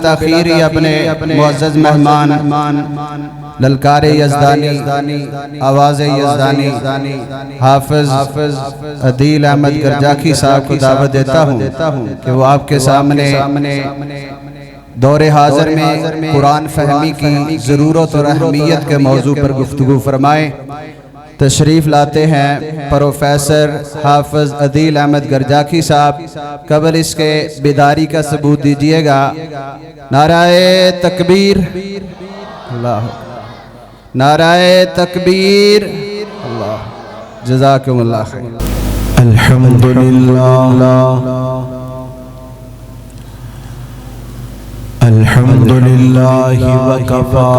تاخیر ہی اپنے معزز مہمان للکار یزدانی آواز یزدانی حافظ عدیل احمد گرجاکی صاحب کو دعوت دیتا ہوں کہ وہ آپ کے سامنے دور حاضر میں قرآن فہمی کی ضرورت اور اہمیت کے موضوع پر گفتگو فرمائیں۔ تشریف لاتے ہیں پروفیسر حافظ عدیل احمد گرجاکی صاحب۔ قبل اس کے بیداری کا ثبوت دیجئے گا۔ نعرہ تکبیر، اللہ، نعرہ تکبیر، اللہ، جزاکم اللہ خیر۔ الحمدللہ الحمدللہ وکفا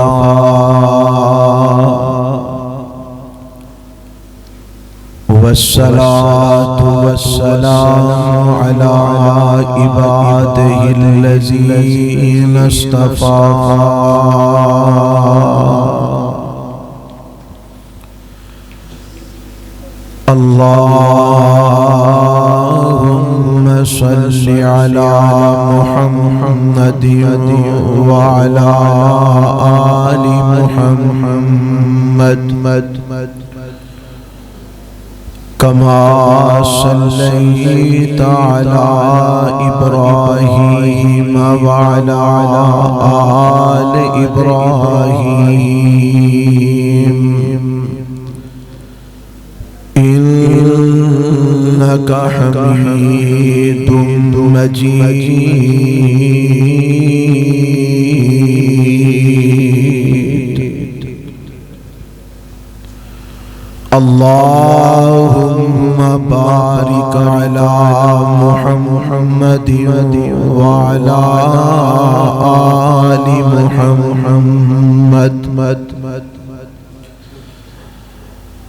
والصلاة والسلام على عباده الذين اصطفى اللهم صل على محمد وعلى آل محمد كما صليت على إبراهيم وعلى آل إبراهيم إنك حميد مجيد اللهم بارك على محمد وعلى آل محمد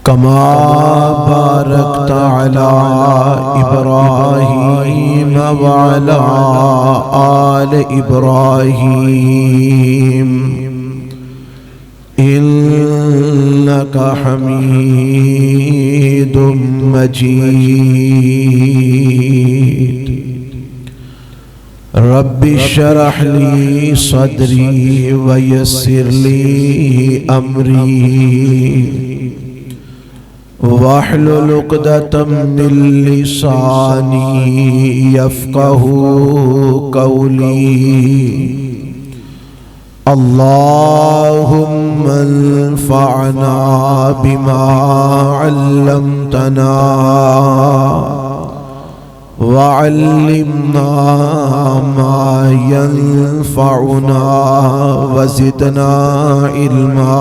كما باركت على إبراهيم وعلى آل إبراهيم إنك حميد مجيد رب اشرح لي صدري ويسر لي أمري واحلل عقدة من لساني يفقهوا قولي اللهم انفعنا بما علمتنا وعلمنا ما ينفعنا وزدنا علما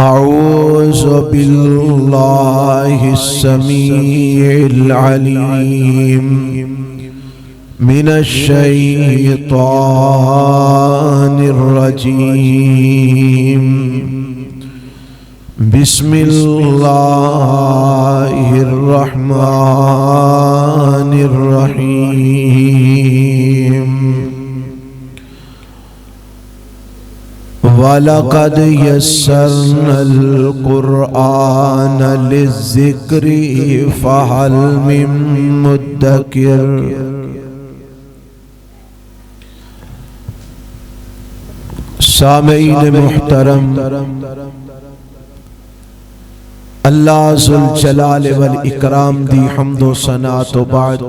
أعوذ بالله السميع العليم من الشيطان الرجيم بسم الله الرحمن الرحيم وَلَقَدْ يَسَّرْنَا الْقُرْآنَ لِلذِّكْرِ فَهَلْ مِن مُّدَّكِرٍ سامعین محترم، اللہ ذوالجلال والاکرام دی حمد و ثنا تو بعد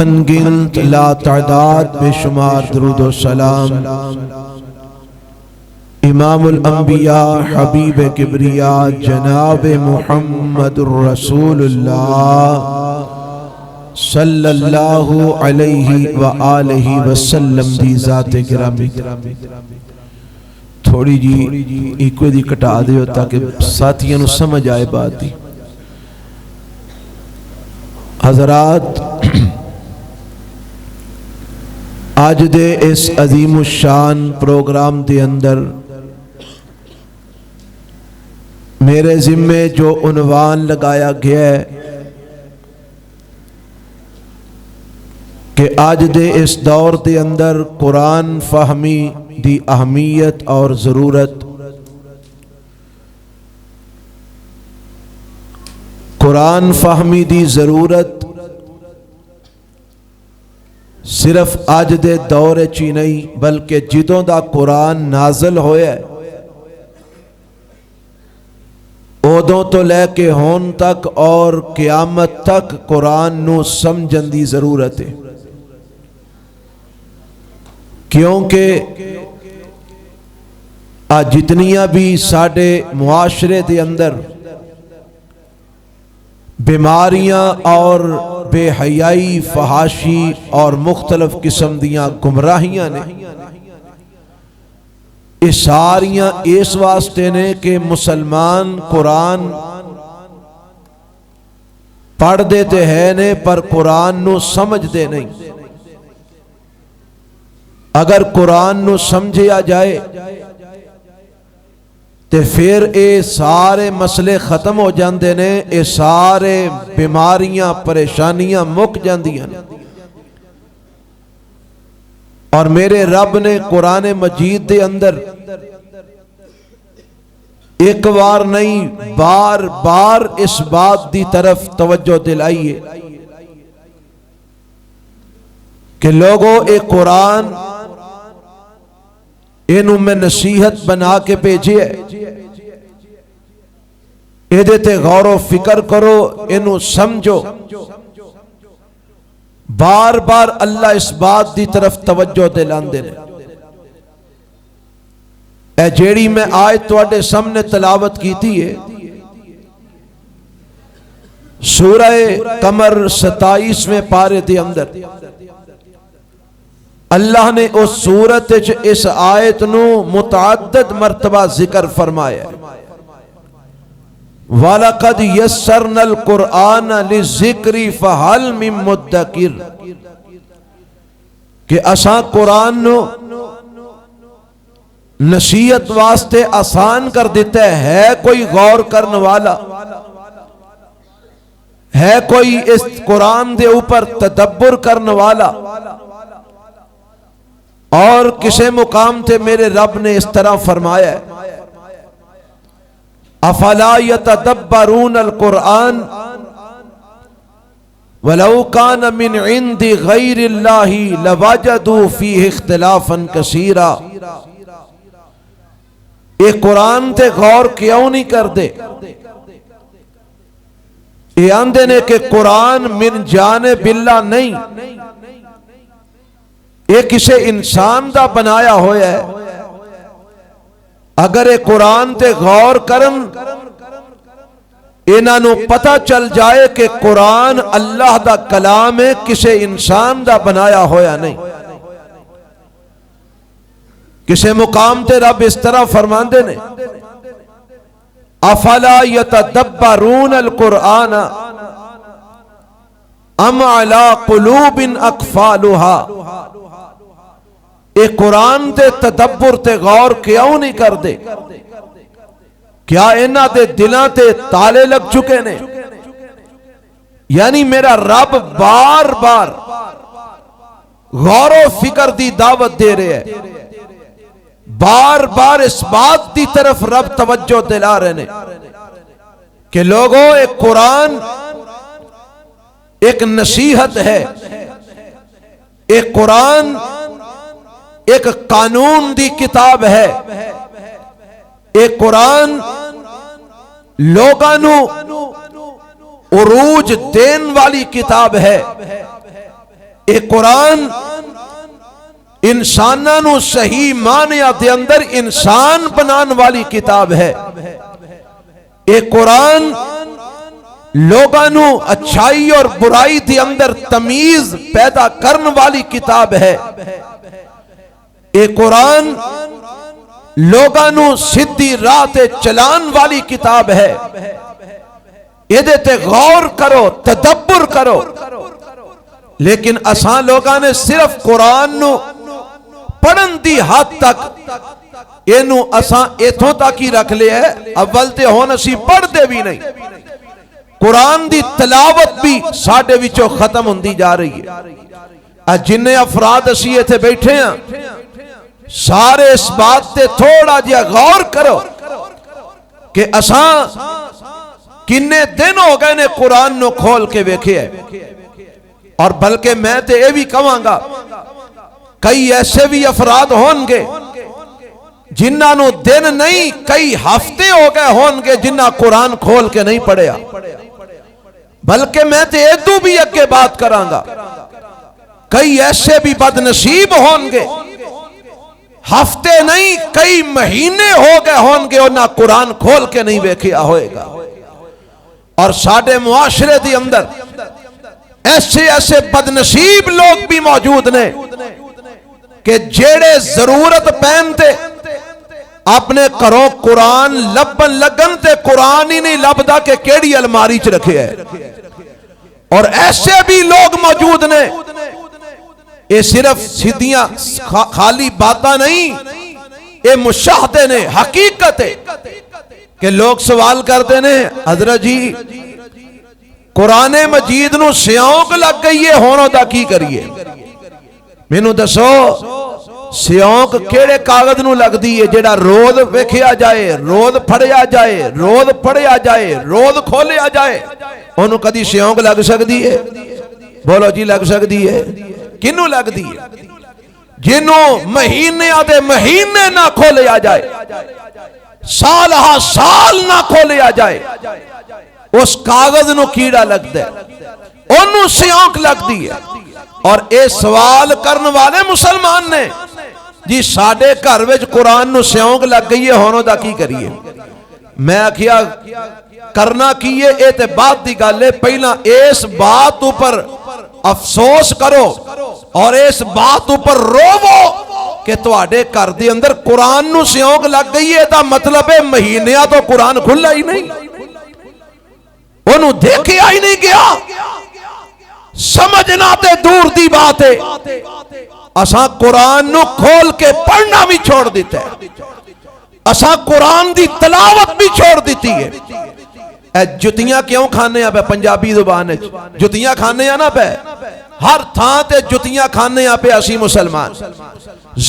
انگنت لا تعداد بے شمار درود و سلام امام الانبیاء حبیب کبریاء جناب محمد الرسول اللہ صلی اللہ علیہ وآلہ وسلم دی ذات گرامی۔ تھوڑی جی ایکو دی کٹا دیو تاکہ ساتھیاں نو سمجھ آئے بات دی۔ حضرات، آج دے اس عظیم الشان پروگرام دے اندر میرے ذمے جو عنوان لگایا گیا ہے کہ آج دے اس دور دے اندر قرآن فہمی دی اہمیت اور ضرورت، قرآن فہمی دی ضرورت صرف اج دے دور چی نہیں بلکہ جدوں دا قرآن نازل ہویا ہے اودوں تو لے کے ہون تک اور قیامت تک قرآن نو سمجھن دی ضرورت ہے، کیونکہ جتنیاں بھی ساڈے معاشرے دے اندر بیماریاں اور بے حیائی، فحاشی اور مختلف قسم دیاں گمراہیاں نے، یہ ساریاں اس واسطے نے کہ مسلمان قرآن پڑھ دیتے ہیں نے پر قرآن نو سمجھ دے نہیں۔ اگر قرآن نو سمجھیا جائے تے پھر اے سارے مسئلے ختم ہو جاندے نے، اے سارے بیماریاں پریشانیاں مک جاندیاں۔ اور میرے رب نے قرآن مجید دے اندر ایک بار نہیں بار بار اس بات دی طرف توجہ دلائی ہے کہ لوگوں اے قرآن انہوں میں نصیحت بنا کے بھیجے ہے، ایدے تے غور و فکر کرو، انہوں سمجھو۔ بار بار اللہ اس بات دی طرف توجہ دلان دے اے جیڑی میں آیت تواڈے سامنے تلاوت کیتی ہے سورہ قمر 27ویں پارے دے اندر اللہ نے اس سورت اس آیت نو متعدد مرتبہ ذکر فرمایا ہے۔ وَلَقَدْ يَسَّرْنَا الْقُرْآنَ لِلذِّكْرِ فَهَلْ مِن مُدَّكِرٍ کہ اساں قرآن نو نصیحت واسطے آسان کر دیتا ہے کوئی غور کرنے والا ہے، کوئی اس قرآن دے اوپر تدبر کرنے والا؟ اور کسے مقام تے میرے رب نے اس طرح فرمایا ہے افلا یتدبرون القرآن ولو کان من عند غیر اللہ لوجدوا فیہ اختلافا کثیرا۔ یہ قرآن تے غور کیوں نہیں کر دے؟ یہ آندے نے کہ قرآن من جانب اللہ نہیں، یہ کسے انسان دا بنایا ہویا ہے۔ اگر یہ قرآن تے غور کرن انہاں نو پتہ چل جائے کہ قرآن اللہ دا کلام ہے، کسے انسان دا بنایا ہویا نہیں۔ کسے مقام تے رب اس طرح فرماندے نے افلا یتدبرون القرآن ام علی قلوب اقفالها، اے قرآن تے تدبر تے غور کیوں نہیں کر دے؟ کیا انہاں دے دلاں تے تالے لگ چکے نے؟ یعنی میرا رب بار بار غور و فکر دی دعوت دے رہے ہیں، بار بار اس بات دی طرف رب توجہ دلا رہے نے کہ لوگوں ایک قرآن ایک نصیحت ہے، ایک قرآن ایک قانون دی کتاب ہے، ایک قرآن لوگاں نو عروج دین والی کتاب ہے، ایک قرآن انساناں نو صحیح معنی دے اندر انسان بنان والی کتاب ہے، ایک قرآن لوگاں نو اچھائی اور برائی دے اندر تمیز پیدا کرن والی کتاب ہے، ایک قرآن لوگاں نو سدھی راہ تے چلان والی کتاب ہے۔ یہ تے غور کرو، تدبر کرو، لیکن اساں لوگاں نے صرف قرآن نو پڑھن دی حد تک اینو اساں ایتھوں تک ہی رکھ لے ہے، اول تے ہون اسی پڑھ دے بھی نہیں، قرآن دی تلاوت بھی ساڈے وچوں ختم ہوندی جا رہی ہے۔ جنہیں افراد اسی ایتھے بیٹھے ہیں سارے اس بات تے تھوڑا جیا غور کرو کہ اساں کنے دن ہو گئے نے قرآن نو کھول کے ویکھے ہے. اور بلکہ میں تے یہ بھی کہاں گا کئی ایسے بھی افراد ہون گے جنہاں نو دن نہیں کئی ہفتے ہو گئے ہون گے جنہاں قرآن کھول کے نہیں پڑھیا. بلکہ میں تے ادو بھی اگے بات کراں گا کئی ایسے بھی بد نصیب ہون گے ہفتے نہیں کئی مہینے ہو گئے ہون گے انہاں قرآن کھول کے نہیں ویکھیا ہوئے گا. اور ساڈے معاشرے دی اندر ایسے ایسے بد نصیب لوگ بھی موجود نے کہ جیڑے ضرورت پہنتے اپنے گھروں قرآن لبن لگن تے قرآن ہی نہیں لبدا کہ کیڑی الماری چ رکھے ہے. اور ایسے بھی لوگ موجود نے یہ صرف سیدھیاں خالی باتاں نہیں یہ مشاہدے نے حقیقت ہے کہ لوگ سوال کرتے نے حضرت جی قرآن مجید نو سیونک لگ گئی ہے ہونوں دا کی کریے. مینوں دسو سیونک کیڑے کاغذ نو لگ دی ہے جیڑا روز ویکھیا جائے روز پڑھیا جائے روز پڑھیا جائے روز کھولیا جائے انہوں کدی سیونک لگ سکتی ہے؟ بولو جی لگ سکتی ہے؟ کنوں لگ دی ہے؟ جنوں مہینے آدھے مہینے نہ کھولیا جائے سال ہا سال نہ کھولیا جائے اس کاغذ نو کیڑا لگ دے انہوں سیونک لگ دی ہے. اور اے سوال کرن والے مسلمان نے جی ساڑے گھر وچ قرآن نو سیونک لگ گئی ہے ہونوں دا کی کریے. میں آکھیا کرنا کیے اے تے بات دی گالے پہلا اس بات اوپر افسوس کرو اور اس بات اوپر روو کہ تواڈے گھر دے اندر قرآن نو سیونک لگ گئی ہے دا مطلب ہے مہینیاں تو قرآن کھلا ہی نہیں انہوں دیکھیا ہی نہیں گیا. سمجھنا تے دور دی بات ہے اساں قرآن نو کھول کے پڑھنا بھی چھوڑ دیتا ہے اساں قرآن دی تلاوت بھی چھوڑ دیتی ہے. اے جتیاں کیوں کھانے ہیں پہ پنجابی زبان ہے جتیاں کھانے ہیں نا پہ ہر تھاں تے جتیاں کھانے ہیں پہ اسی مسلمان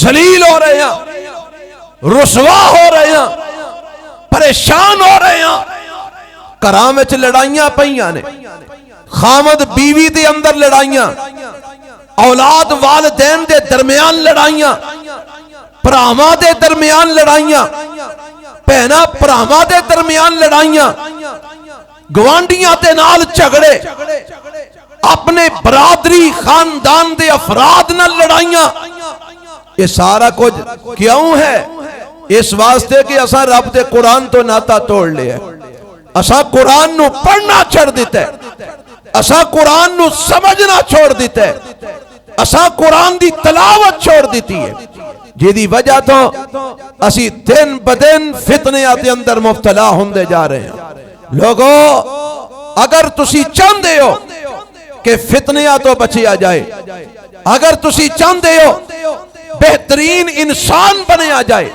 ذلیل ہو رہے ہیں رسوا ہو رہے ہیں پریشان ہو رہے ہیں. گھراں وچ لڑائیاں پئیاں نے خامد بیوی دے اندر لڑائیاں اولاد والدین دے درمیان لڑائیاں پراواں دے درمیان لڑائیاں بہناں پراواں دے درمیان لڑائیاں گوانڈیاں دے نال جھگڑے اپنے برادری خاندان دے افراد نال لڑائیاں. یہ سارا کچھ کیوں ہے؟ اس واسطے کہ اساں رب دے قرآن تو ناتا توڑ لیا اساں قرآن نو پڑھنا چھڑ دیتا ہے اساں قرآن نو سمجھنا چھوڑ دیتا ہے اساں قرآن دی تلاوت چھوڑ دیتی ہے جیدی وجہ تو اسی دن بدن فتنیاں دے اندر مبتلا ہوندے جا رہے ہیں. لوگو اگر تسی چاندے ہو کہ فتنیاں تو بچیا جائے اگر تسی چاندے ہو بہترین انسان بنیا جائے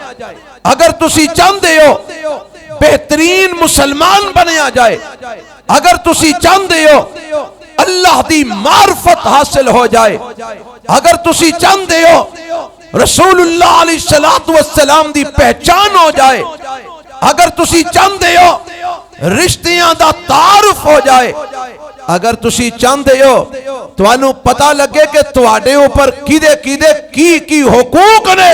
اگر تسی چاندے ہو بہترین مسلمان بنیا جائے اگر تسی چاندے ہو اللہ دی معرفت حاصل ہو جائے اگر تسی چاندے ہو رسول اللہ علیہ السلام دی پہچان ہو جائے اگر تسی چاندے ہو رشتیاں دا تعارف ہو جائے اگر تسی چاندے ہو تو انہوں پتہ لگے کہ تواڈے اوپر کیدے کیدے کی حقوق نے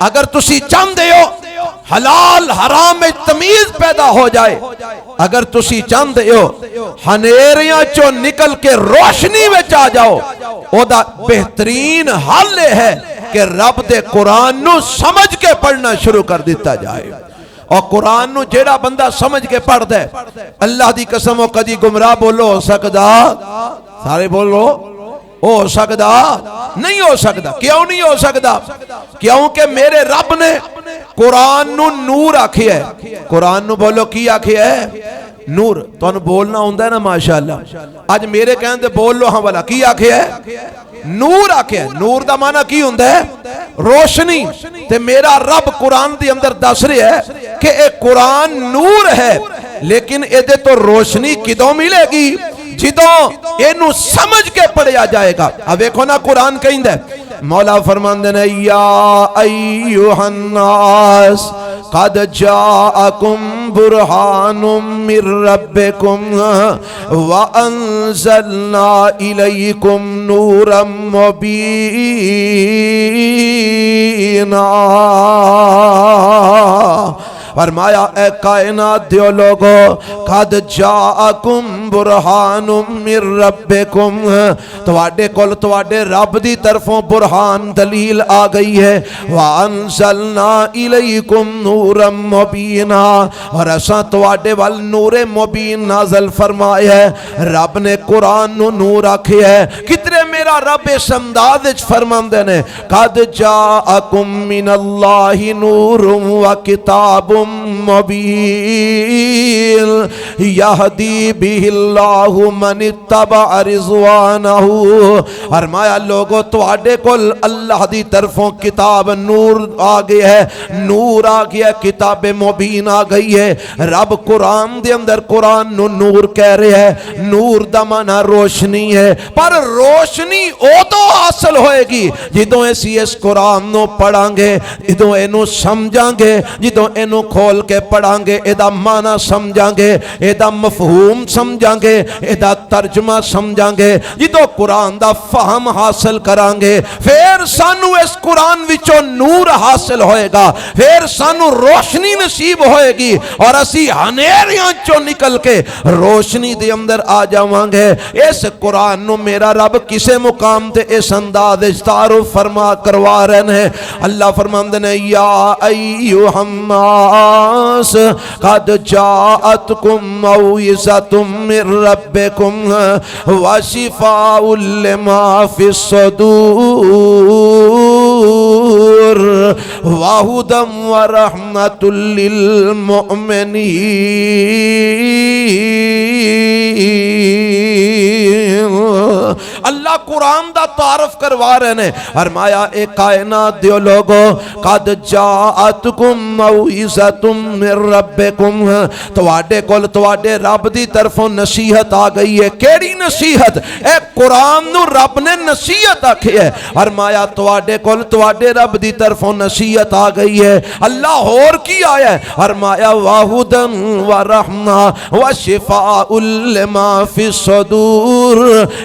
اگر تسی چاندے ہو حلال حرام میں تمیز پیدا ہو جائے اگر تسی چاندے ہو ہنیریاں چو نکل کے روشنی میں چاہ جاؤ او دا بہترین حل ہے کہ رب دے قرآن نو سمجھ کے پڑھنا شروع کر دیتا جائے. اور قرآن نو جیڑا بندہ سمجھ کے پڑھ دے اللہ دی قسم و کدی گمراہ بولو ہو سکدا سارے بولو ہو سکدا نہیں ہو سکدا. کیوں نہیں ہو سکدا؟ کیونکہ میرے رب نے قرآن نو نور آکھیا ہے. قرآن نو بولو کی آکھیا ہے؟ نور. تو انہوں بولنا ہوندہ ہے نا ماشاءاللہ. آج میرے کہنے دے بول لو ہاں والا کی آکھیا ہے؟ نور آکھیا ہے. نور دا معنی کی ہوندہ ہے؟ روشنی. تے میرا رب قرآن دی اندر دس رہے ہے کہ اے قرآن نور ہے لیکن اے دے تو روشنی کدوں ملے گی جدوں اینو سمجھ کے پڑھیا جائے گا. اب ایک ہونا قرآن کہیں دے مولا فرمان دینے یا ایوہ الناس قد جاءکم برہان من ربکم وانزلنا الیکم نورا مبینا۔ فرمایا اے کائنات دیو لوگو، قد جاءکم برہان من ربکم، تواڈے کول تواڈے رب دی طرفوں برہان دلیل آ گئی ہے۔ وانزلنا الیکم نورا مبینا، اور ایسا تواڈے وال نور مبین نازل فرمایا ہے۔ رب نے قرآن نو نور آکھے ہے، کتنے میرا رب اس انداز وچ فرماندے نے، قد جاءکم من اللہ نور و کتاب مبین یہدی بہ اللہ من اتبع رضوانہ۔ فرمایا لوگو تواڈے کول اللہ دی طرفوں کتاب نور آ گیا ہے، نور آ گیا، کتاب مبین آ گئی ہے۔ رب قرآن دے اندر قرآن نو نور کہہ رہے ہے، نور دا معنی روشنی ہے، پر روشنی او تو حاصل ہوئے گی جدوں اسی اس قرآن نو پڑھاں گے، جدوں اینو سمجھاں گے، جدوں اینو کھول کے پڑھاں گے، ایدہ معنی سمجھاں گے، ایدہ مفہوم سمجھاں گے، ایدہ ترجمہ سمجھاں گے، جدوں قرآن دا فہم حاصل کران گے، پھر سانو اس قرآن وچوں نور حاصل ہوئے گا، پھر سانو روشنی نصیب ہوئے گی، اور اسی ہنیریاں چوں نکل کے روشنی دے اندر آ جاواں گے۔ اس قرآن نو میرا رب کسے مقام تے اس انداز تعارف فرما کروا رہے ہیں۔ اللہ فرماندے نے یا ایھا الناس قد جاءتکم موعظۃ من ربکم وشفاء لما فی الصدور وہدی ورحمۃ للمؤمنین۔ اللہ قرآن دا تعارف کروا رہے ہیں، فرمایا اے کائنات دیو لوگو، قد جاءتکم موعظۃ من ربکم، تواڈے کول تواڈے رب دی طرفوں نصیحت آ گئی ہے۔ کیڑی نصیحت؟ اے قرآن نو رب نے نصیحت آکھی ہے، فرمایا تواڈے کول تواڈے رب دی طرفوں نصیحت آ گئی ہے۔ اللہ اور کی آیا ہے؟ فرمایا وَہُدًى وَرَحْمَةً وَشِفَاءٌ لِمَا فِي الصُّدُورِ،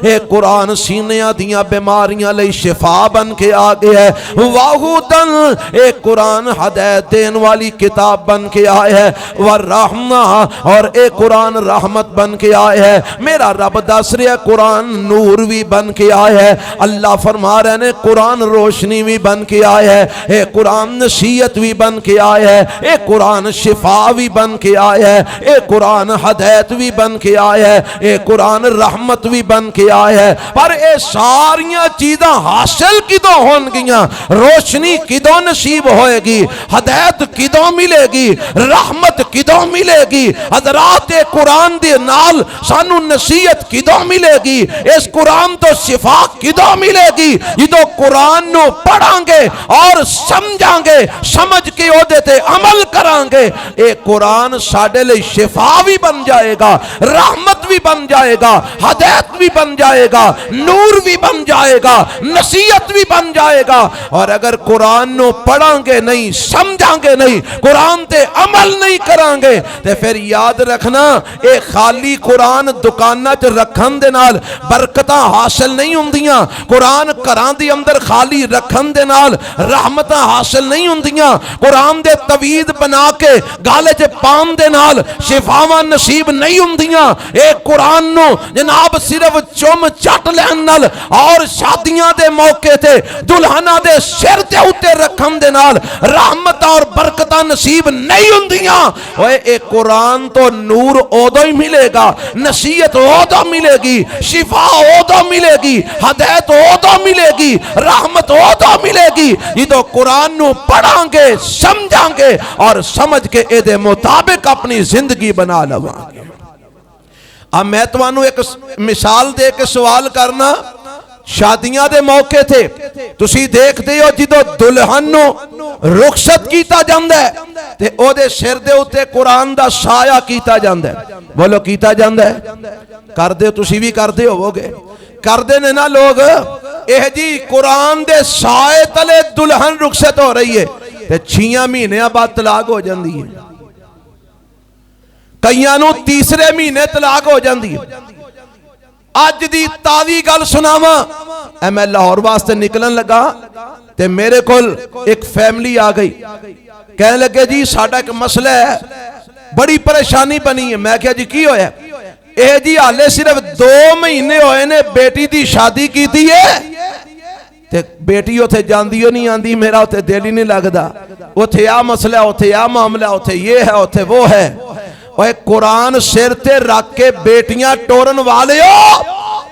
اے قرآن سینیاں دیاں بیماریاں لئی شفا بن کے آگے ہے۔ وَہُدًى، اے قرآن ہدایت دین والی کتاب بن کے آئے ہے۔ وَرَحْمَةً، اور اے قرآن رحمت بن کے آئے ہے۔ میرا رب دس رہا ہے قرآن نور بھی بن کے آئے ہے۔ اللہ فرما رہے ہیں قرآن روشنی بھی بن کے آئے ہے، اے قرآن نصیحت بھی بن کے آئے ہے، اے قرآن شفا بھی بن کے آئے ہے، اے قرآن ہدایت بھی بن کے آئے ہے، اے قرآن رحمت بھی بن کے آئے ہے۔ پر اے ساریاں چیزاں حاصل کدوں ہون گیاں؟ روشنی کدوں نصیب ہوئے گی؟ ہدایت کدوں ملے گی؟ رحمت کدوں ملے گی؟ حضرات قرآن دے نال سانو نصیحت کدوں ملے گی؟ اس قرآن تو شفا کدوں ملے گی؟ جدوں قرآن نو پڑھاں گے اور سمجھاں گے، سمجھ کے او دیتے عمل کران گے، اے قرآن ساڈے لئی شفا بھی بن جائے گا، رحمت بھی بن جائے گا، ہدایت بھی بن جائے گا، نور بھی بن جائے گا، نصیحت بھی بن جائے گا۔ اور اگر قرآن نو پڑھاں گے نہیں، سمجھاں گے نہیں، قرآن تے عمل نہیں کران گے، تے پھر یاد رکھنا اے خالی قرآن دکانہ چ رکھن دے نال برکتاں حاصل نہیں ہوندیاں، قرآن گھراں دے اندر خالی رکھن دے نال رحمتاں حاصل نہیں ہوندیاں، قرآن دے توید بنا کے گالے چ پان دے نال شفاواں نصیب نہیں ہوندیاں۔ اے قرآن نو جناب صرف چم چٹ لین نال اور شادیاں دے موقع تے دلہناں دے سر تے اوتے رکھن دے نال رحمت اور برکتاں نصیب نہیں ہوندیاں۔ اے قرآن تو نور اودوں ہی ملے گا، نصیحت اودوں ملے گی، شفا اودوں ملے گی، ہدایت اودوں ملے گی، رحمت اودوں ملے گی جدوں قرآن نو پڑھاں گے، سمجھاں گے اور سمجھ کے اے دے مطابق اپنی زندگی بنا لواں گے۔ اب میں تمہانوں ایک مثال دے کے سوال کرنا، شادیاں دے موقع تھے تسی دیکھتے ہو جدوں دلہن نو رخصت کیتا جاندا ہے تے او دے سر دے اوتے قرآن دا سایہ کیتا جاندا ہے۔ بولو کیتا جاندا ہے؟ کر دے تسی بھی کر دے ہو گے، کر دے نے نا لوگ۔ اے جی قرآن دے سائے تلے دلہن رخصت ہو رہی ہے، تے 6 مہینے بعد طلاق ہو جاندی ہے، کئیاں نوں تیسرے مہینے طلاق ہو جاندی ہے۔ اج دی تازی گل سناواں، میں لاہور واسطے نکلن لگا تے میرے کول ایک فیملی آ گئی، کہنے لگے جی ساڈا ایک مسئلہ ہے، بڑی پریشانی بنی ہے۔ میں کہا جی کی ہویا؟ اے جی حالے صرف 2 مہینے ہوئے نے بیٹی دی شادی کیتی ہے تے بیٹی اوتھے جاندی نہیں آندی، میرا اوتھے دل ہی نہیں لگدا، اوتھے آ مسئلہ ہے، اوتھے آ معاملہ، اوتھے یہ ہے، اوتھے وہ ہے۔ اوے قرآن سر تے رکھ کے بیٹیاں ٹورن والے ہو،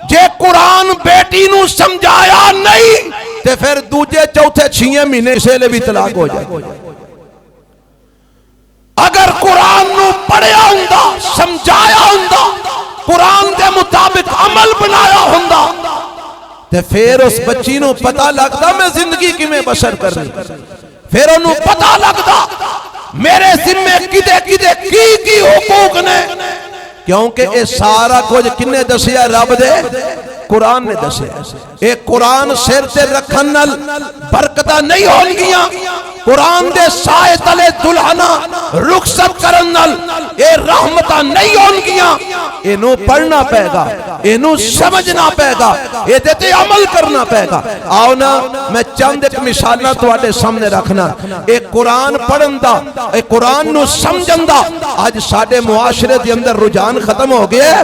جے قرآن بیٹی نو سمجھایا نہیں تے پھر دوجے چوتھے 6 مہینے سے لے بھی طلاق ہو جائے۔ اگر قرآن نو پڑھیا ہوندا، سمجھایا ہوندا، قرآن دے مطابق عمل بنایا ہوندا تے پھر اس بچی نو پتہ لگدا میں زندگی کیویں بسر کرنی، پھر انہوں پتہ لگدا میرے ذمے کدے کدے کی حقوق نے، کیونکہ اے سارا کچھ کنے دسیا؟ رب دے قرآن نے دسیا۔ اے قرآن سر تے رکھن نال برکتاں نہیں ہون گیاں، قرآن دے سائے تلے دلہنا رخصت کرن نال اے رحمتاں نہیں ہون گیاں۔ اینو پڑھنا پے گا، اینو سمجھنا پے گا، اے تے عمل کرنا پے گا۔ آؤ نا میں چند ایک مثالاں تواڈے سامنے رکھنا۔ اے قرآن پڑھن دا، اے قرآن نو سمجھن دا اج ساڈے معاشرے دے اندر رجحان ختم ہو گیا،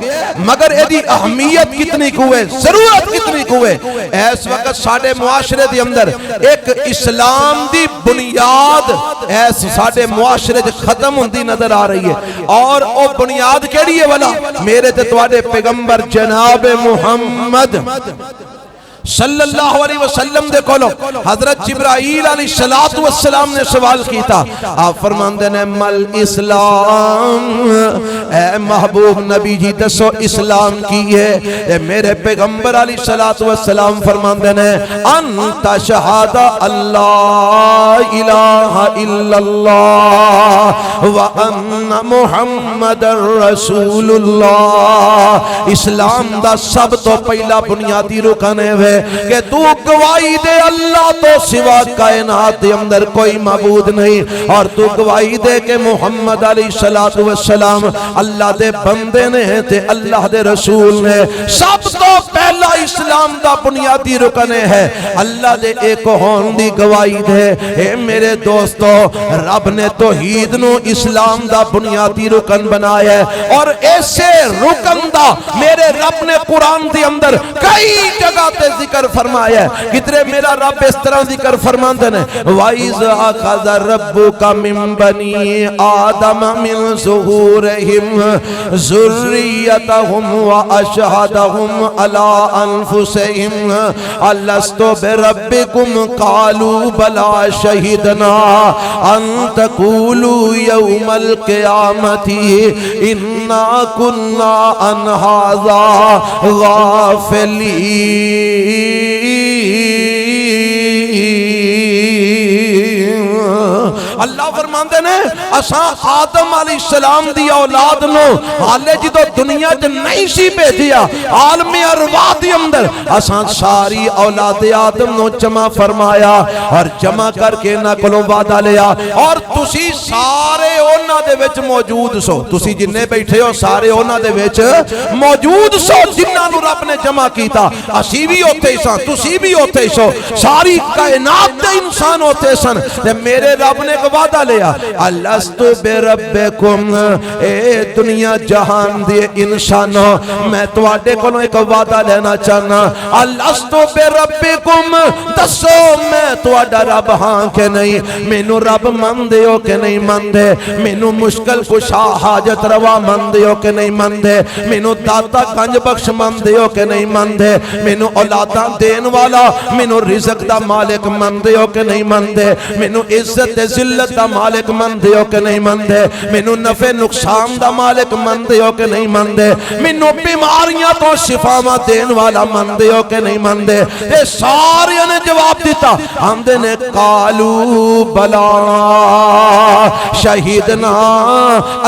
مگر اے دی اہمیت کتنی کوئے، ضرورت کتنی کوئے۔ اس وقت ساڈے معاشرے دے اندر ایک اسلام دی بنیاد ایس ساڈے معاشرے دے ختم ہوندی نظر آ رہی ہے، اور او بنیاد کیڑی ہے والا؟ میرے تے تواڈے پیغمبر جناب محمد صلی اللہ علیہ وسلم دے کولو حضرت جبرائیل علیہ السلام نے سوال کیتا، آپ فرماندے نے مل اسلام، اے محبوب نبی جی دسو اسلام کی ہے؟ اے میرے پیغمبر علیہ السلام فرماندے نے انت شہاد اللہ الہ الا اللہ وان محمد رسول اللہ۔ اسلام دا سب تو پہلا بنیادی رکن ہے کہ تو گواہی دے اللہ تو سوا کائنات دے اندر کوئی معبود نہیں، اور تو گواہی دے کہ محمد علیہ السلام اللہ دے بندے نے تے اللہ دے رسول نے۔ سب تو پہلا اسلام دا بنیادی رکن ہے اللہ دے ایک ہون دی گواہی دے۔ اے میرے دوستو، رب نے توحید نو اسلام دا بنیادی رکن بنایا ہے، اور ایسے رکن دا میرے رب نے قرآن دے اندر کئی جگہ تے ذکر فرمایا ہے۔ کتنے میرا رب اس طرح ذکر فرماندے نے وَإِذْ أَخَذَ رَبُّكَ مِن بَنِي آدَمَ مِن ظُهُورِهِمْ ذُرِّيَّتَهُمْ وَأَشْهَدَهُمْ عَلَىٰ أَنفُسِهِمْ أَلَسْتُ بِرَبِّكُمْ قَالُوا بَلَىٰ شَهِدْنَا أَن تَقُولُوا يَوْمَ الْقِيَامَةِ إِنَّا كُنَّا عَنْ هَٰذَا غَافِلِينَ۔ اللہ فرماندے نے اساں آدم علیہ السلام دی اولاد نو حالے جدو دنیا چ نہیں سی بھیجیا، عالم ارواح دے اندر اساں ساری اولاد آدم نو جمع فرمایا، اور جمع کر کے انہاں کولوں وعدہ لیا، اور تسی سارے انہاں دے وچ موجود سو، تسی جننے بیٹھے ہو سارے انہاں دے وچ موجود سو جنہاں نو رب نے جمع کیتا۔ اسی بھی ہوتے ہی سن، تسی بھی ہوتے ہی سو، ساری کائنات دے انسان ہوتے سن، تے میرے رب نے وعدہ لیا الست بربکم، اے دنیا جہان دے انسانوں میں تواڈے کولوں ایک وعدہ لینا چاہنا، الست بربکم، دسو میں تواڈا رب ہاں کہ نہیں؟ مینوں رب مندے ہو کہ نہیں مندے؟ مینوں مشکل کشا حاجت روا مندے ہو کہ نہیں مندے؟ مینوں داتا کنج بخش مندے ہو کہ نہیں مندے؟ مینوں اولاداں دین والا، مینوں رزق دا مالک مندے ہو کہ نہیں مندے؟ مینوں عزت ذلت دا مالک مندے ہو کہ نہیں مندے؟ مینوں نفع نقصان دا مالک مندے ہو کہ نہیں مندے؟ مینوں بیماریاں تو شفاواں دین والا مندے ہو کہ نہیں مندے؟ اے سارے نے جواب دیتا، آندے نے قالو بلا شہیدنا،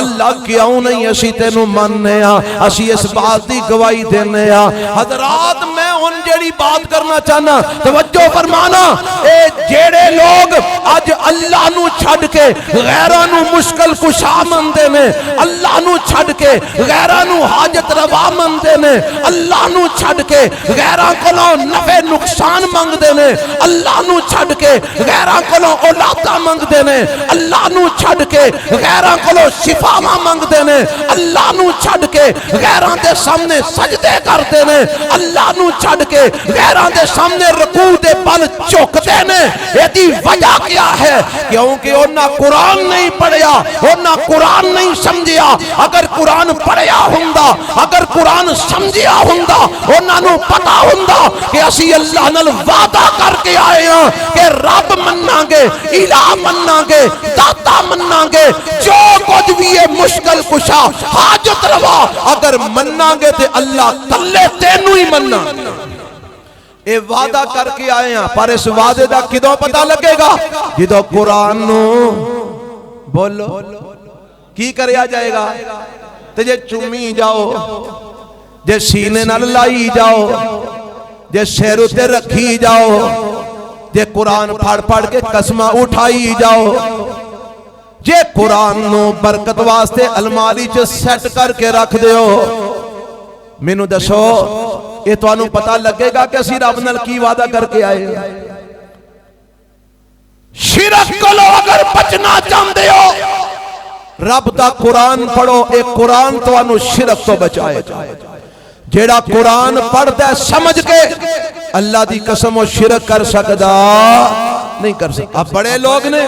اللہ کیوں نہیں اسی تینوں مننے ہاں، اسی اس بات دی گواہی دینے ہاں۔ حضرات میں ہن جیڑی بات کرنا چاہنا توجہ فرمانا، اے جیڑے لوگ اج اللہ نو چھڈ کے غیراں نو مشکل کشا مندے نے، اللہ نو چھڈ کے غیراں نو حاجت روا مندے نے، اللہ نو چھڈ کے غیراں کولوں نفع نقصان منگدے نے، اللہ نو چھڈ کے غیراں کولوں اولاداں منگدے نے، اللہ نو چھڈ کے غیراں کولوں شفاواں منگدے نے، اللہ نو چھڈ کے غیراں دے سامنے سجدے کردے نے، اللہ نو چھڈ کے غیراں دے سامنے رکوع دے پل چکدے نے۔ ایدی وجہ کیا ہے؟ کیونکہ انہاں قرآن نہیں پڑھیا، انہاں قرآن نہیں سمجھیا۔ اگر قرآن پڑھیا ہوندا، اگر قرآن سمجھیا ہوندا، انہاں نو پتہ ہوندا کہ اسی اللہ نال وعدہ کر کے آئے ہاں کہ رب مننا گے، الہ مننا گے، داتا مننا گے، جو کچھ بھی یہ مشکل کشا حاجت روا اگر مننا گے تے اللہ تلے تینوں ہی مننا۔ اے وعدہ کر کے آئے ہیں، پر اس وعدے دا کدوں پتہ لگے گا؟ جدو قرآن نو بولو کی کریا جائے گا؟ تے جے چومی جاؤ، جے سینے نال لائی جاؤ، جے سر تے رکھی جاؤ، جے قرآن پڑھ پڑھ کے قسمہ اٹھائی جاؤ، جے قرآن نو برکت واسطے الماری چ سیٹ کر کے رکھ دیو، مینوں دسو یہ تانوں پتہ لگے گا کہ اسی رب نال کی وعدہ کر کے آئے؟ شرک کولو اگر بچنا چاہندے ہو رب دا قرآن پڑھو، اے قرآن تانوں شرک تو بچائے گا۔ جیڑا قرآن پڑھدا ہے سمجھ کے اللہ دی قسم و شرک کر سکدا نہیں کر سکتا۔ اب بڑے لوگ نے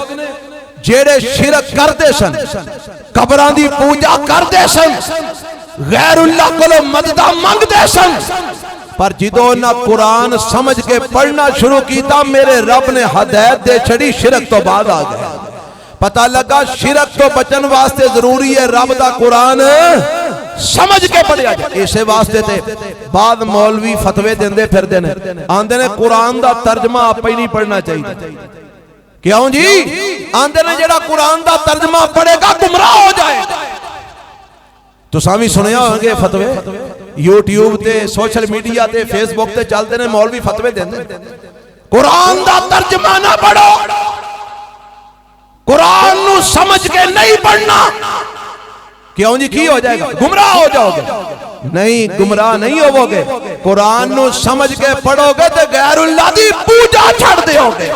جیڑے شرک کردے سن، قبراں دی پوجا کردے سن، غیر اللہ کو مددہ منگ دے سن، پر جدو نہ قرآن سمجھ کے پڑھنا شروع کیتا میرے رب نے ہدایت دے چھڑی، شرک تو بعد آ گیا۔ پتہ لگا شرک تو بچن واسطے ضروری ہے رب دا قرآن سمجھ کے پڑھیا جائے۔ اسے واسطے تے بعد مولوی فتوے دیندے پھر دینے آندے نے قرآن دا ترجمہ آپ ہی نہیں پڑھنا چاہیے۔ کیوں جی؟ آندے نے جڑا قرآن دا ترجمہ پڑھے گا گمراہ ہو جائے گا۔ تو سامی سنیا ہوں گے فتوے یوٹیوب تے سوشل میڈیا تے فیس بک تے چلتے نے مولوی فتوے دیندے قرآن دا ترجمہ نہ پڑھو، قرآن نو سمجھ کے نہیں پڑھنا۔ کیوں جی کی ہو جائے گا؟ گمراہ ہو جاؤ گے۔ نہیں گمراہ نہیں ہوو گے، قرآن نو سمجھ کے پڑھو گے تے غیر اللہ دی پوجا چھڑ دیو گے۔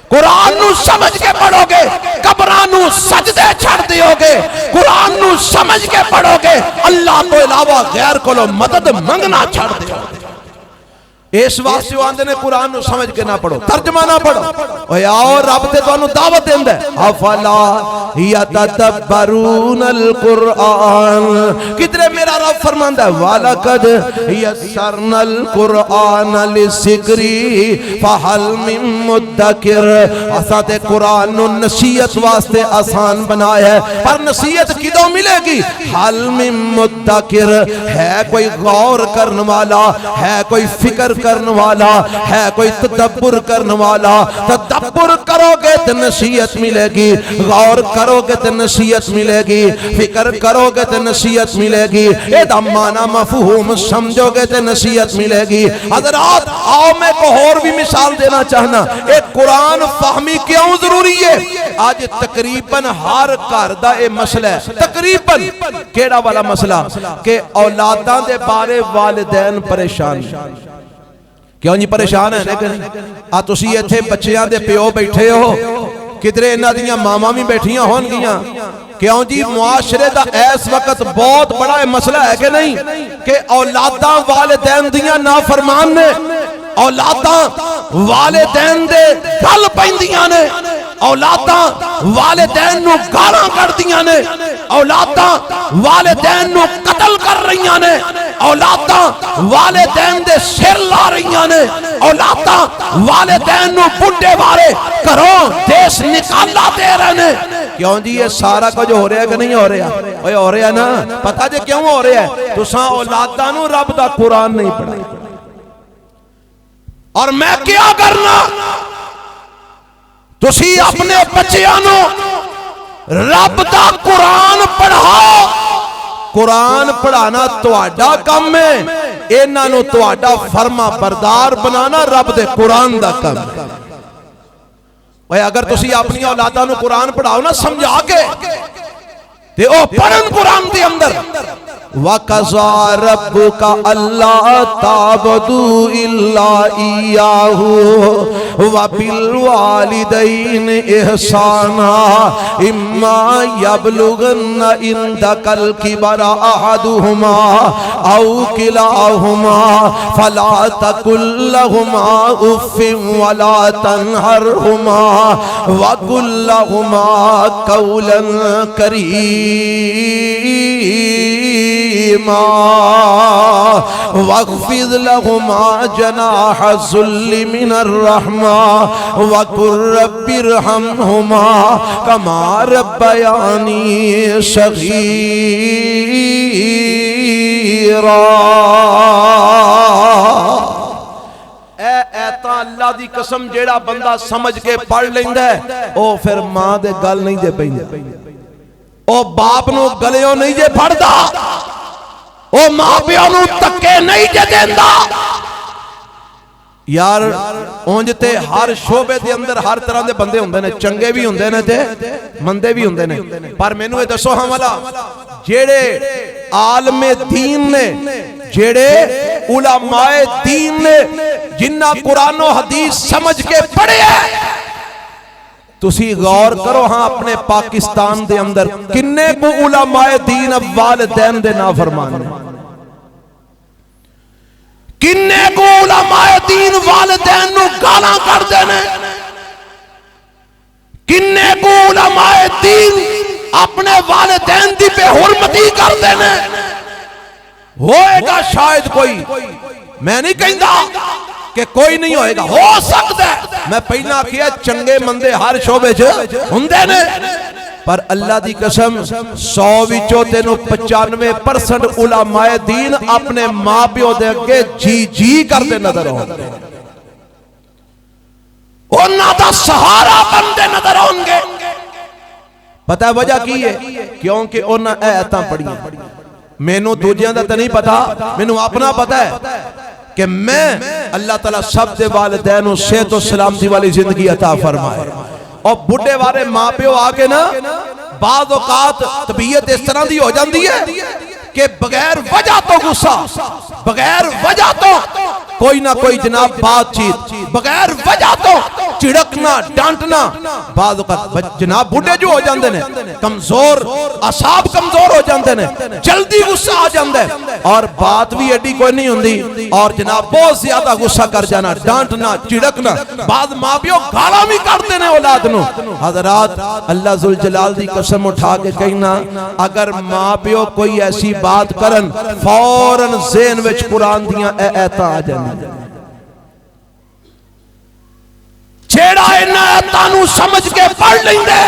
قرآن نو سمجھ کے پڑھو گے قبراں نو سجدے چھڑ دیو گے۔ قرآن نو سمجھ کے پڑھو گے اللہ کو علاوہ غیر کو مدد منگنا چھڑ دیو گے۔ اس واسطے آندے نے قرآن نو سمجھ کے نہ پڑھو، ترجمہ نہ پڑھو۔ اوے آؤ رب تے تانوں دعوت دیندا ہے افلا یتدبرون القرآن، کدھر میرا رب فرماندا ہے وَلَقَدْ یَسَّرْنَا الْقُرْآنَ لِلذِّکْرِ فَهَلْ مِن مُدَّکِرٍ، اساں تے قرآن نو نصیحت واسطے آسان بنایا ہے، پر نصیحت کدوں ملے گی؟ حل من مدکر، ہے کوئی غور کرنے والا، ہے کوئی فکر کرنے والا، ہے کوئی تدبر کرنے والا۔ تدبر کرو گے تو نصیحت ملے گی، غور کرو گے تو نصیحت ملے گی، فکر کرو گے تو نصیحت ملے گی، ایدہ معنی مفہوم سمجھو گے تو نصیحت ملے گی۔ حضرات آؤ میں کو اور بھی مثال دینا چاہنا، ایک قرآن فہمی کیوں ضروری ہے؟ آج تقریباً ہر گھر دا اے مسئلہ ہے، تقریباً کیڑا والا مسئلہ کہ اولاداں دے بارے والدین پریشان۔ کیوں جی پریشان ہے؟ لیکن تسی ایتھے بچیاں دے پیو بیٹھے ہو، کدھر انہاں دیاں ماما بھی بیٹھیاں ہون گیاں۔ کیوں جی معاشرے دا اس وقت بہت بڑا مسئلہ ہے کہ نہیں کہ اولاداں والدین دیاں نافرمان نے، اولاداں والدین دے گل پیندیاں نے، اولاداں والدین نو گالاں کردیاں نے، اولاداں والدین نو قتل کر رہیاں نے، اولاداں والدین دے سر لا رہیاں نے، اولاداں والدین نو بڈھے بارے کروں دیس نکالا دے رہے نے۔ کیوں جی یہ سارا کچھ ہو رہا ہے کہ نہیں ہو رہا؟ اوہ ہو رہا ہے نا، پتہ جے کیوں ہو رہا ہے؟ تو ساں اولاداں نو رب دا قرآن نہیں پڑھا، اور میں کیا کرنا؟ تسی اپنے بچیاں نو رب دا قرآن پڑھاؤ، قرآن پڑھانا تہاڈا کم ہے، انہاں نو تہاڈا فرما بردار بنانا رب دے قرآن دا کم ہے۔ اوے اگر تسی اپنی اولاداں نو قرآن پڑھاؤ نا سمجھا کے تے او پڑھن قرآن دے اندر وَقَضَىٰ رَبُّكَ أَلَّا تَعْبُدُوا إِلَّا إِيَّاهُ وَبِالْوَالِدَيْنِ إِحْسَانًا إِمَّا يَبْلُغَنَّ عِندَكَ الْكِبَرَ أَحَدُهُمَا أَوْ كِلَاهُمَا فَلَا تَقُل لَّهُمَا أُفٍّ وَلَا تَنْهَرْهُمَا وَقُل لَّهُمَا قَوْلًا كَرِيمًا واخفض لهما جناح الذل من الرحمة وقل رب ارحمهما كما ربياني صغيرا۔ اے ایتاں اللہ دی قسم جیڑا بندہ سمجھ کے پڑھ لیندا ہے او پھر ماں دے گل نہیں دے پیندا، او باپ نو گلیوں نہیں جے پھڑدا، او ماں پیو نو تکے نہیں جے دیندا۔ یار اونج تے ہر شعبے دے اندر ہر طرح دے بندے ہوندے نے، چنگے بھی ہوندے نے تے مندے بھی ہوندے نے، پر مینوں اے دسو حوالہ جیڑے عالم دین نے، جیڑے علماء دین نے، جنہ قرآن و حدیث سمجھ کے پڑھے ہیں، تسی غور کرو ہاں اپنے پاکستان دے اندر کنے کو علماء دین والدین دے نافرمان ہیں، کنے کو علماء دین والدین نو گالاں کر دینے، کنے کو علماء دین اپنے والدین دی بے حرمتی کر دینے۔ ہوئے گا شاید کوئی، میں نہیں کہندا کہ کوئی نہیں ہوئے گا، ہو سکتا ہے، میں پہلا کیا چنگے مندے ہر شعبے چھے ہندے نے، پر اللہ دی قسم 100 وچوں تینوں 95% علماء دین اپنے ماں پیو دے کے جی جی کرتے نظر ہوں گے، انہاں دا سہارا بندے نظر ہوں گے۔ پتہ ہے وجہ کی ہے؟ کیونکہ انہاں ایتاں پڑھی ہیں۔ مینوں دوجیاں دا تے نہیں پتا، مینوں اپنا پتا ہے کہ میں اللہ تعالیٰ سب دے والدین و صحت و سلامتی والی زندگی عطا فرمائے، اور بڑھے والے ماں پیو آگے نا بعض اوقات طبیعت اس طرح دی ہو جاندی ہے کہ بغیر وجہ تو غصہ، بغیر وجہ تو کوئی نہ کوئی جناب بات چیت، بغیر وجہ تو چڑکنا ڈانٹنا، بعض اوقات جناب بڑھے جو ہو جاندے نے کمزور، اعصاب کمزور ہو جاندے نے، جلدی غصہ آ جاندے اور بات بھی ایڈی کوئی نہیں ہوندی، اور جناب بہت زیادہ غصہ کر جانا، ڈانٹنا چڑکنا، بعض ماں پیو گالاں بھی کرتے نے اولاد نو۔ حضرات اللہ ذوالجلال دی قسم اٹھا کے کہنا اگر ماں پیو کوئی ایسی بات کرن فوراً ذہن وچ قرآن دیاں ایتاں آ جاندی، چھیڑا انہاں ایتاں نو سمجھ کے پڑھ لیندے،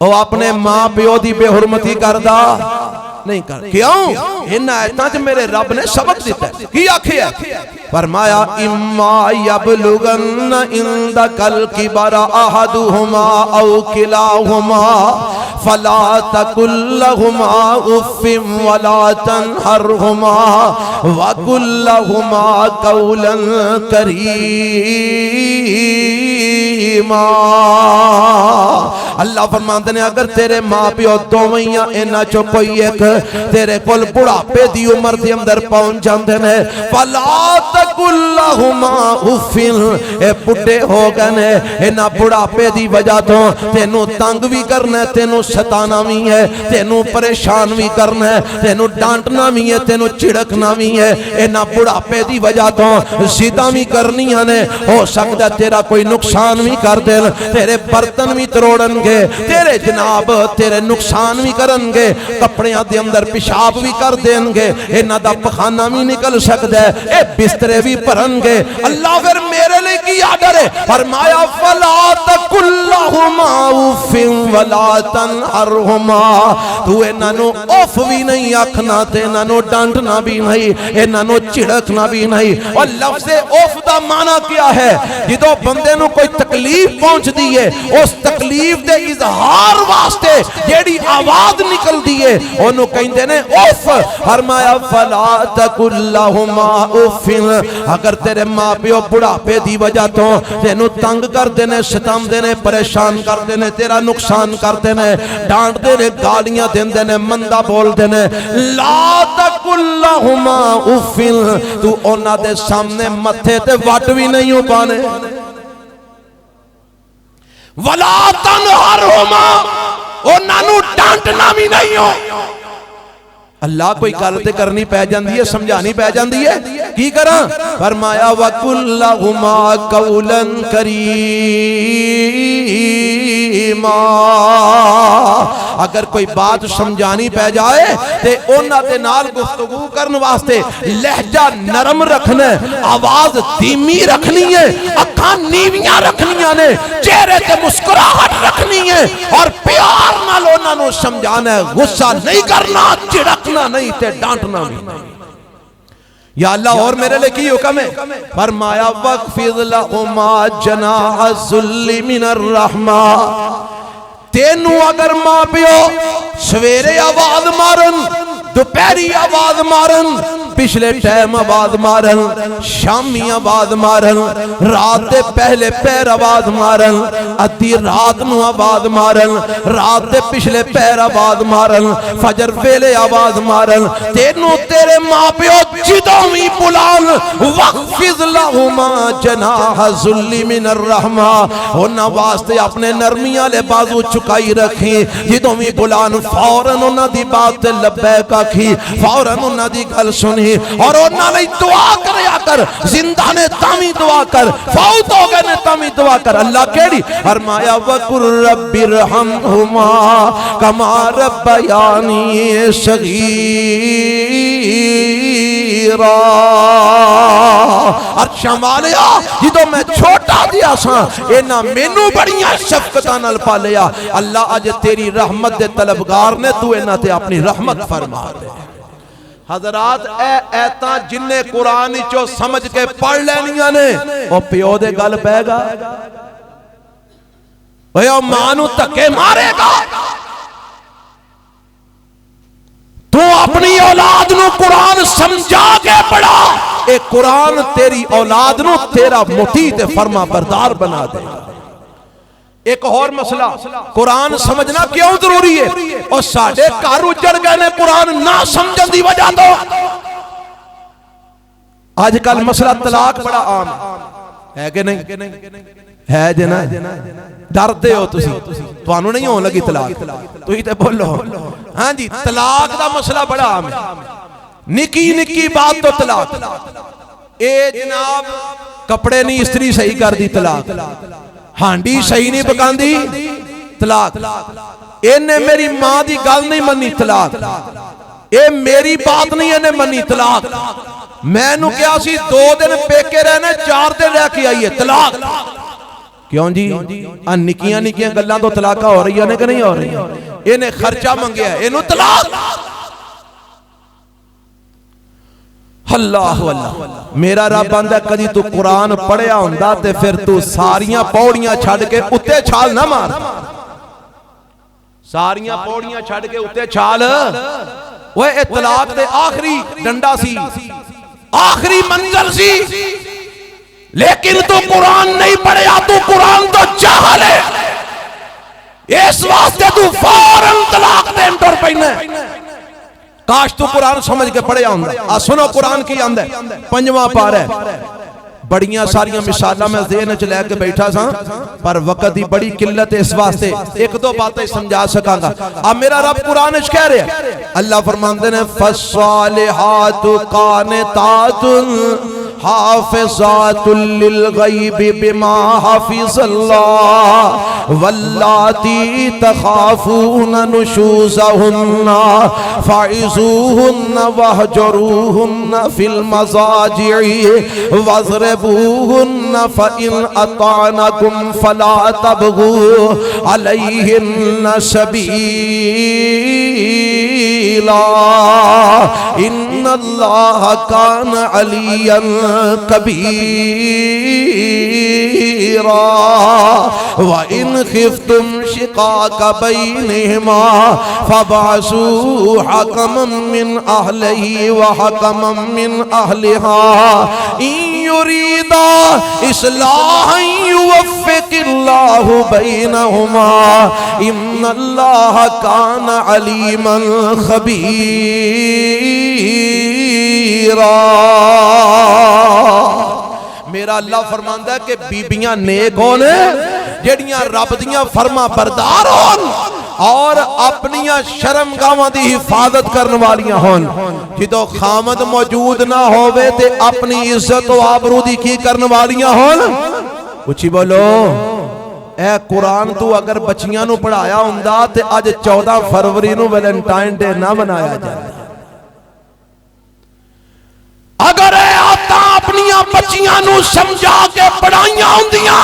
او اپنے ماں پیو دی بے حرمتی کردا نہیں کر۔ کیوں؟ انہاں ایتاں جو میرے رب نے سبق دیتا ہے، کی آکھے ہے؟ فرمایا اما یبلغن عندک الکبر احدهما او کلاهما فلا تقل لهما اف ولا تنهرهما وقل لهما قولا کریما۔ اللہ فرماتے ہیں اگر تیرے ماں پیو دوویں انہاں چوں کوئی ایک تیرے کول بڑھاپے دی عمر دے اندر پہنچ جاندے نے فلا تقل لهما اف، اے بڈھے ہو گئے نے، انہاں بڑھاپے دی وجہ تو تینوں تنگ بھی کرنا ہے، تینوں ستانا بھی ہے، تینوں پریشان بھی کرنا ہے، تینوں ڈانٹنا بھی ہے، تینوں چڑکنا بھی ہے، انہاں بڑھاپے دی وجہ تو ضداں بھی کرنیاں نے، ہو سکتا ہے تیرا کوئی نقصان بھی کر دین، تیرے برتن بھی تروڑن گے، تیرے جناب تیرے نقصان بھی کرن گے، کپڑیاں دے اندر پیشاب بھی کر دین گے، انہاں دا پخانہ بھی نکل سکتا ہے، اے بسترے بھی پرن گے۔ اللہ پھر میرے لئے کی آڈر ہے؟ فرمایا فَلَا تَقُلْ لَهُمَا اُفٍ وَلَا تَنْهَرْهُمَا، تو انہاں نو اف بھی نہیں آکھنا تے انہاں نو ڈانٹنا بھی نہیں، انہاں نو چڑکنا بھی نہیں۔ اور لفظ اف دا معنی کیا ہے؟ جدو بندے نو کوئی تکلیف پہنچ دی ہے اس تکلیف دے دے اظہار واسطے جیڑی آواز نکل دیئے انہوں کہندے نے اوف. فرمایا فلا تقل لہما اوف. اگر تیرے ماں پیو بڑھاپے دی وجہ تو تینوں تنگ کر دینے، ستم دینے، پریشان کر دینے، تیرا نقصان کر دینے، ڈانٹ دینے، گالیاں دین دینے، مندہ بول دینے، لا تقل لہما اوف. تو اونا دے سامنے متھے تے وٹ بھی نہیں ہو پانے. ولا تنہرہما، اونا نو ڈانٹنا بھی نہیں ہو. اللہ کوئی گل کرنی پہ جاندی ہے، سمجھانی پہ جاندی ہے، کی کراں؟ فرمایا وَقُلْ لَهُمَا قَوْلًا كَرِيمًا. اگر کوئی بات سمجھانی پہ جائے تے اونا دے نال گفتگو کرن واسطے لہجہ نرم رکھنا ہے، آواز دھیمی رکھنی ہے، اکھاں نیویاں رکھنیاں نے، چہرے تے مسکراہٹ رکھنی ہے اور پیار نال اونا نو سمجھانا ہے. غصہ نہیں کرنا، چڑکنا نہیں تے ڈانٹنا نہیں. یا اللہ اور میرے لئے کی حکم ہے؟ فرمایا وَقْفِضْ لَهُمَا جَنَاحَ الذُّلِّ مِنَ الرَّحْمَةِ. تینوں اگر ماں پیو سویرے آواز مارن، دوپہری آواز مارن، پچھلے ٹائم آواز مارن، شامی آواز مارن، رات دے پہلے پیر آواز مارن، ادھی رات نو آواز مارن، رات دے پچھلے پیر آواز مارن، فجر ویلے آواز مارن، تینوں تیرے ماں پیو جدوں بھی بلان. وَخْفِضْ لَهُمَا جَنَاحَ الذُّلِّ مِنَ الرَّحْمَةِ. انہاں واسطے اپنے نرمیاں لے بازو چکائی رکھی، جدوں بھی بلان فوراً انہاں دی بات تے لبیک آکھی، فوراً انہاں دی گل سنی اور انہاں لئی دعا کریا کر. زندہ نے تامی دعا کر، فوت ہو گئے نے تامی دعا کر. اللہ کیڑی؟ فرمایا وَقُلْ رَبِّ ارْحَمْهُمَا كَمَا رَبَّيَانِي صَغِيرًا. اچھا مالیا جدو میں چھوٹا دیا ساں اینا مینو بڑیاں شفقتاں نال پالیا. اللہ اج تیری رحمت دے طلبگار نے تو اینا تے اپنی رحمت فرما دے. حضرات اے ایتاں جننے قرآن چو سمجھ کے پڑھ لینیاں نے او پیو دے گل پہ گا، او مانو تکے مارے گا. تو اپنی اولاد نو قرآن سمجھا کے پڑھا، اے قرآن تیری اولاد نو تیرا مطیع تے فرما بردار بنا دے گا. ایک اور مسئلہ، قرآن سمجھنا کیوں ضروری ہے؟ اور ساڑھے گھر اجڑ گئے نے قرآن نہ سمجھن دی وجہ تو. آج کل مسئلہ طلاق بڑا عام ہے کہ نہیں؟ ہے جنا ڈر دے ہو تسی، تو آنو نہیں ہو لگی طلاق، تو ہی تے بولو. ہاں جی طلاق دا مسئلہ بڑا عام ہے، نکی نکی بات تو طلاق. اے جناب کپڑے نہیں استری صحیح کر دی طلاق، ہانڈی صحیح نہیں پکاندی طلاق، انہیں میری ماں دی گل نہیں منی طلاق، اے میری بات نہیں انہیں منی طلاق، میں نو کیا سی 2 دن پیکے رہنے 4 دن رہ کے آئیے طلاق. کیوں جی؟ نکیاں نکیاں گلاں تو طلاقہ ہو رہی ہے کہ نہیں ہو رہی ہے؟ انہیں خرچہ منگیا ہے انہوں طلاق. اللہ اللہ میرا رب آندہ ہے کدی تو قرآن پڑھیا ہوندہ تے پھر تو ساریاں پوڑیاں چھڑ کے اتے چھال نہ مار. ساریاں پوڑیاں چھڑ کے اتے چھال. وہ اطلاق تے آخری ڈنڈا سی، آخری منزل سی، لیکن تو قرآن نہیں پڑھیا، تو قرآن تو جاہل ہے. اس واسطے تو فوراً طلاق دین ٹر پینے. کاش تو قرآن سمجھ کے پڑھے آندہ. سنو قرآن کی آندہ 5واں پارہ ہے. بڑیاں ساریاں مثالہ میں ذہن چ لے کے بیٹھا سا پر وقت ہی بڑی قلت ہے، اس واسطے 1-2 باتیں سمجھا سکاں گا. اب میرا رب قرآن اچھ کہہ رہے ہیں، اللہ فرماندے نے فَالصَّالِحَاتُ قَانِتَاتٌ حافظات للغیب بما حفظ اللہ واللاتی تخافون نشوزہن فعظوہن وہجروہن فی المضاجع واضربوہن فإن اطعنکم فلا تبغوا علیہن سبیلا ان اللہ کان علیا كبيرا وإن خفتم شقاق بينهما فابعثوا حكما من أهله وحكما من أهلها إن يريدا إصلاحا يوفق الله بينهما إن الله كان عليما خبيرا۔ میرا اللہ فرماندا ہے کہ بیبیاں نیک ہون جڑیاں رب دیاں فرما بردار ہون اور اپنیاں شرمگاواں دی حفاظت کرن والیاں ہون۔ جدوں خامد موجود نہ ہووے تے اپنی عزت و آبرو دی کی کرن والیاں ہون۔ اچھی بولو اے قرآن تو اگر بچیاں نو پڑھایا ہوندا تے اج 14 فروری نو ویلنٹائن ڈے نہ منایا جائے۔ اگر اے آتا اپنیاں بچیاں نو سمجھا کے پڑھائیاں ہوندیاں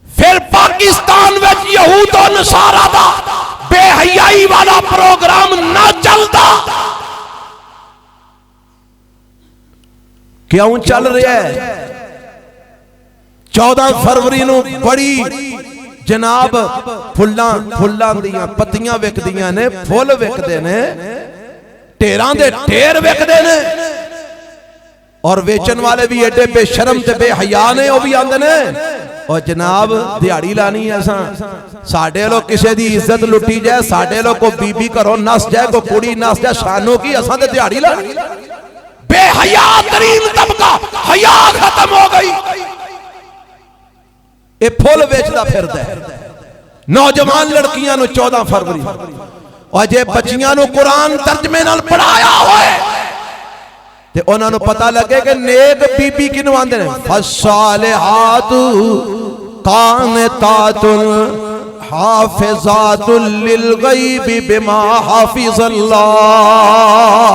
پھر پاکستان وچ یہود و نصارا دا بے حیائی والا پروگرام نہ چلتا۔ کیوں چل رہا ہے؟ 14 فروری نو بڑی جناب پھلاں دیاں پتیاں وک دیاں نے، پھول وک دے نے، ٹیراں دے ٹیر وک دے نے، اور ویچن والے بھی ایڈے بے شرم تے بے حیا نے، وہ بھی آندے نے اور جناب دیہڑی لانی ہے ساڈے لوگ کسے دی عزت لٹی جائے، ساڈے لوگ کو بی بی کرو نس جائے، کو کڑی نس جائے، شانوں کی اساں تے دیہڑی لانی۔ بے حیا ترین طبقہ حیا ختم ہو گئی۔ اے پھول بیچدا پھردا ہے نوجوان لڑکیاں نو 14 فروری اور جے بچیاں نو قرآن ترجمے نال پڑھایا ہوئے تے انہاں نو پتہ لگے کہ نیک بی بی کنوں آندے نے۔ فالصالحات قانتات حافظات للغیب بما حافظ اللہ۔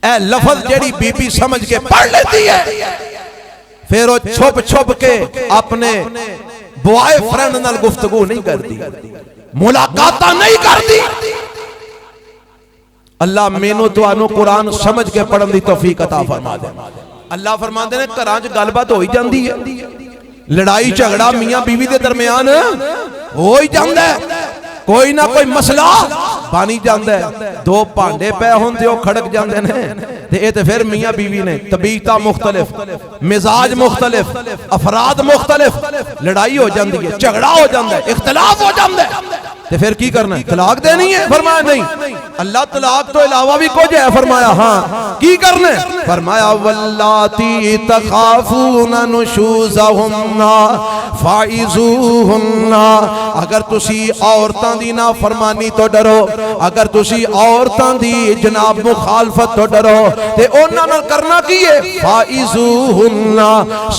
اے لفظ جیڑی بی بی سمجھ کے پڑھ لیتی ہے پھر وہ چھپ چھپ کے اپنے بوائے فرینڈ نال گفتگو نہیں کرتی، ملاقاتہ نہیں کرتی۔ اللہ مینوں تانوں قرآن سمجھ کے پڑھن دی توفیق عطا فرما دے۔ اللہ فرماندے نے گھراں وچ گل بات ہوئی جاندی ہے، لڑائی جھگڑا میاں بیوی دے درمیان ہو ہی جاندا ہے، کوئی نہ کوئی مسئلہ بانی جاندا ہے، دو پانڈے پے ہوندے او کھڑک جاندے نے تے اے تے پھر میاں بیوی نے طبیعتاں مختلف، مزاج مختلف، افراد مختلف، لڑائی ہو جاندی ہے، جھگڑا ہو جاندا ہے، اختلاف ہو جاندا ہے تے پھر کی کرنا ہے؟ طلاق دینی ہے؟ فرمایا نہیں، اللہ طلاق تو علاوہ بھی کچھ ہے، فرمایا ہاں کی کرنا ہے؟ فرمایا واللاتی تخافون نشوزہن فاعظوہن۔ اگر تسی عورتاں دی نافرمانی تو ڈرو، اگر تسی عورتاں دی جناب مخالفت تو ڈرو تے انہاں نال کرنا کی ہے؟ فاعظوہن،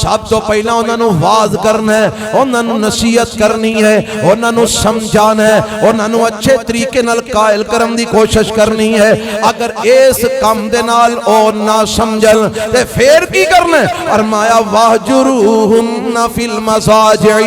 سب تو پہلا انہاں نو واز کرنا ہے، انہاں نو نصیحت کرنی ہے، انہاں نو سمجھانا ہے، انہاں نو اچھے طریقے نال قائل کرن دی کوشش کرنی ہے۔ اگر اس کام دے نال او نہ سمجھن تے پھر کی کرنا ہے؟ فرمایا واہجروہن فی المضاجع،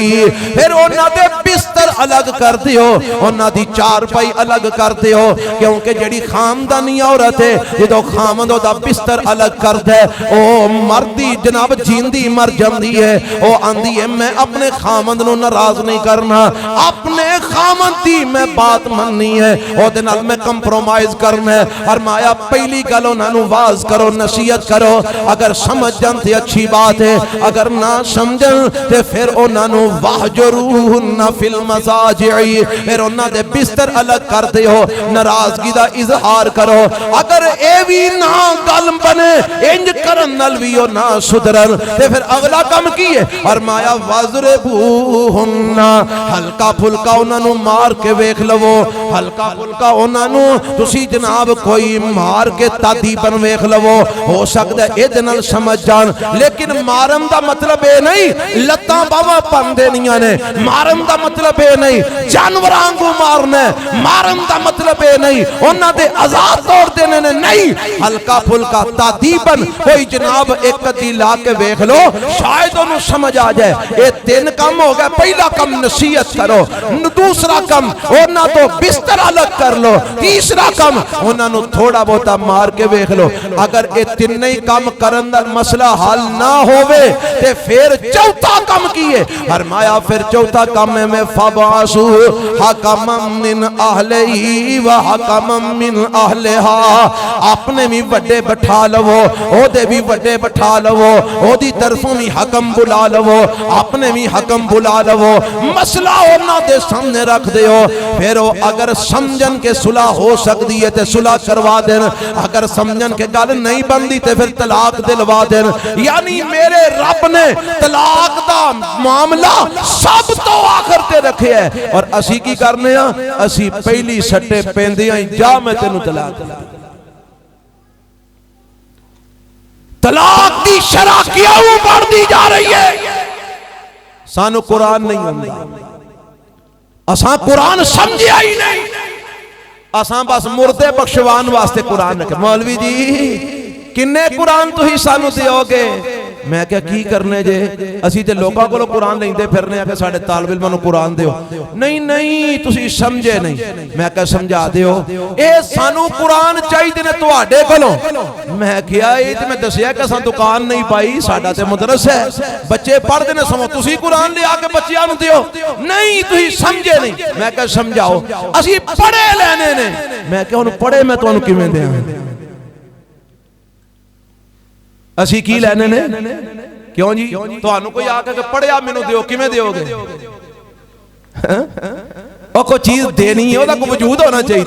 پھر انہاں دے بستر الگ کر دیو، انہاں دی چارپائی الگ کر دیو، کیونکہ جڑی خاندانی عورت ہے جدوں خامند دا بستر الگ کر دے او مردی جناب جیندی مر جاندی ہے، او آندی ہے میں اپنے خامند نو ناراض نہیں کرنا، اپنے خامند دی میں بات مننی ہے، او دے نال میں کمپرومائز کرنا ہے۔ فرمایا پہلی گل انہاں نو واز کرو، نصیحت کرو، اگر سمجھ جان تے اچھی بات ہے، اگر نہ سمجھن تے پھر انہاں نو واہجروہن فی المضاجع، پھر انہاں دے بستر الگ کر دیو، ناراضگی دا اظہار کرو۔ اگر اے بھی نہ گل بنے انج کرن نال وی او نہ سدرن تے پھر اگلا کم کی ہے؟ فرمایا واضربوہن، ہلکا پھلکا انہاں نو مار کے ویکھ لو، ہلکا پھلکا انہاں نو تسی جناب کوئی مار کے تادیبن ویکھ لو، ہو سکتا ہے اے دے نال سمجھ جان، لیکن مارن دا مطلب اے نہیں لتاں باواں پن دینیاں نے، مارن دا مطلب اے نہیں جانوراں کو مارنا ہے، مارن دا مطلب اے نہیں انہاں دے آزاد توڑ دینے نے، نہیں ہلکا پھلکا تادیبن کوئی جناب ایک قدی لا کے ویکھ لو شاید انہوں سمجھ آ جائے. یہ 3 کم ہو گئے. پہلا کم نصیحت کرو, دوسرا کم انہاں تو بستر الگ کر لو, تیسرا کم انہاں نو تھوڑا بہتا مار کے ویکھ لو. اگر یہ 3 ہی کم کرن دا مسئلہ حل نہ ہوئے تے پھر چوتھا کم کیے. فرمایا پھر چوتھا کم میں فبعثو حکما من اہلہی و حکما من اہلہا. اپنے بھی بڑے بٹھا لو, او دے بھی بڑے بٹھا لو, او دی طرفوں بھی حکم بلا لو, اپنے بھی حکم بلا لو, مسئلہ انہاں دے سامنے رکھ دیو. پھر اگر سمجھن کے صلح ہو سکتی ہے تے صلح کروا دین, اگر سمجھن کے گل نہیں بندی تے پھر طلاق دلوا دین. یعنی میرے رب نے طلاق دا معاملہ سب تو آخر تے رکھے ہے. اور اسی کی کرنے ہاں, اسی پہلی سٹے پیندیاں جا میں تینوں طلاق دے. طلاق دی شرح کیوں بڑھ دی جا رہی ہے؟ سانو قرآن نہیں ہوندا, اساں قرآن سمجھیا ہی نہیں, اساں بس مردے بخشوان واسطے قرآن رکھے. مولوی جی کنے قرآن تو ہی سانو دیو گے؟ میں کیا کی کرنے جے, اسی تے لوگاں کو قرآن لیں دے پھرنے ہیں کہ ساڑھے طالب علموں قرآن دیو. نہیں نہیں تسی سمجھے نہیں. میں کیا سمجھا دیو, اے سانو قرآن چاہی دینے تو آڈے کلوں. میں کیا یہ تے میں دسیا کہ سان دکان نہیں پائی, ساڑھا تے مدرس ہے, بچے پڑھ دینے سمو تسی قرآن لے آکے بچیاں نو دیو. نہیں تسی سمجھے نہیں. میں کیا سمجھاؤ, اسی پڑھے لینے نے. میں کیا انہوں پڑھے میں تو انہوں کی میں دے ہیں, اسی کی لینے نے. کیوں جی تو انہوں کوئی آکے کہ پڑھیا میں نو دیو کی میں دیو گے؟ اور کوئی چیز دینی ہے وہ کو وجود ہونا چاہیے,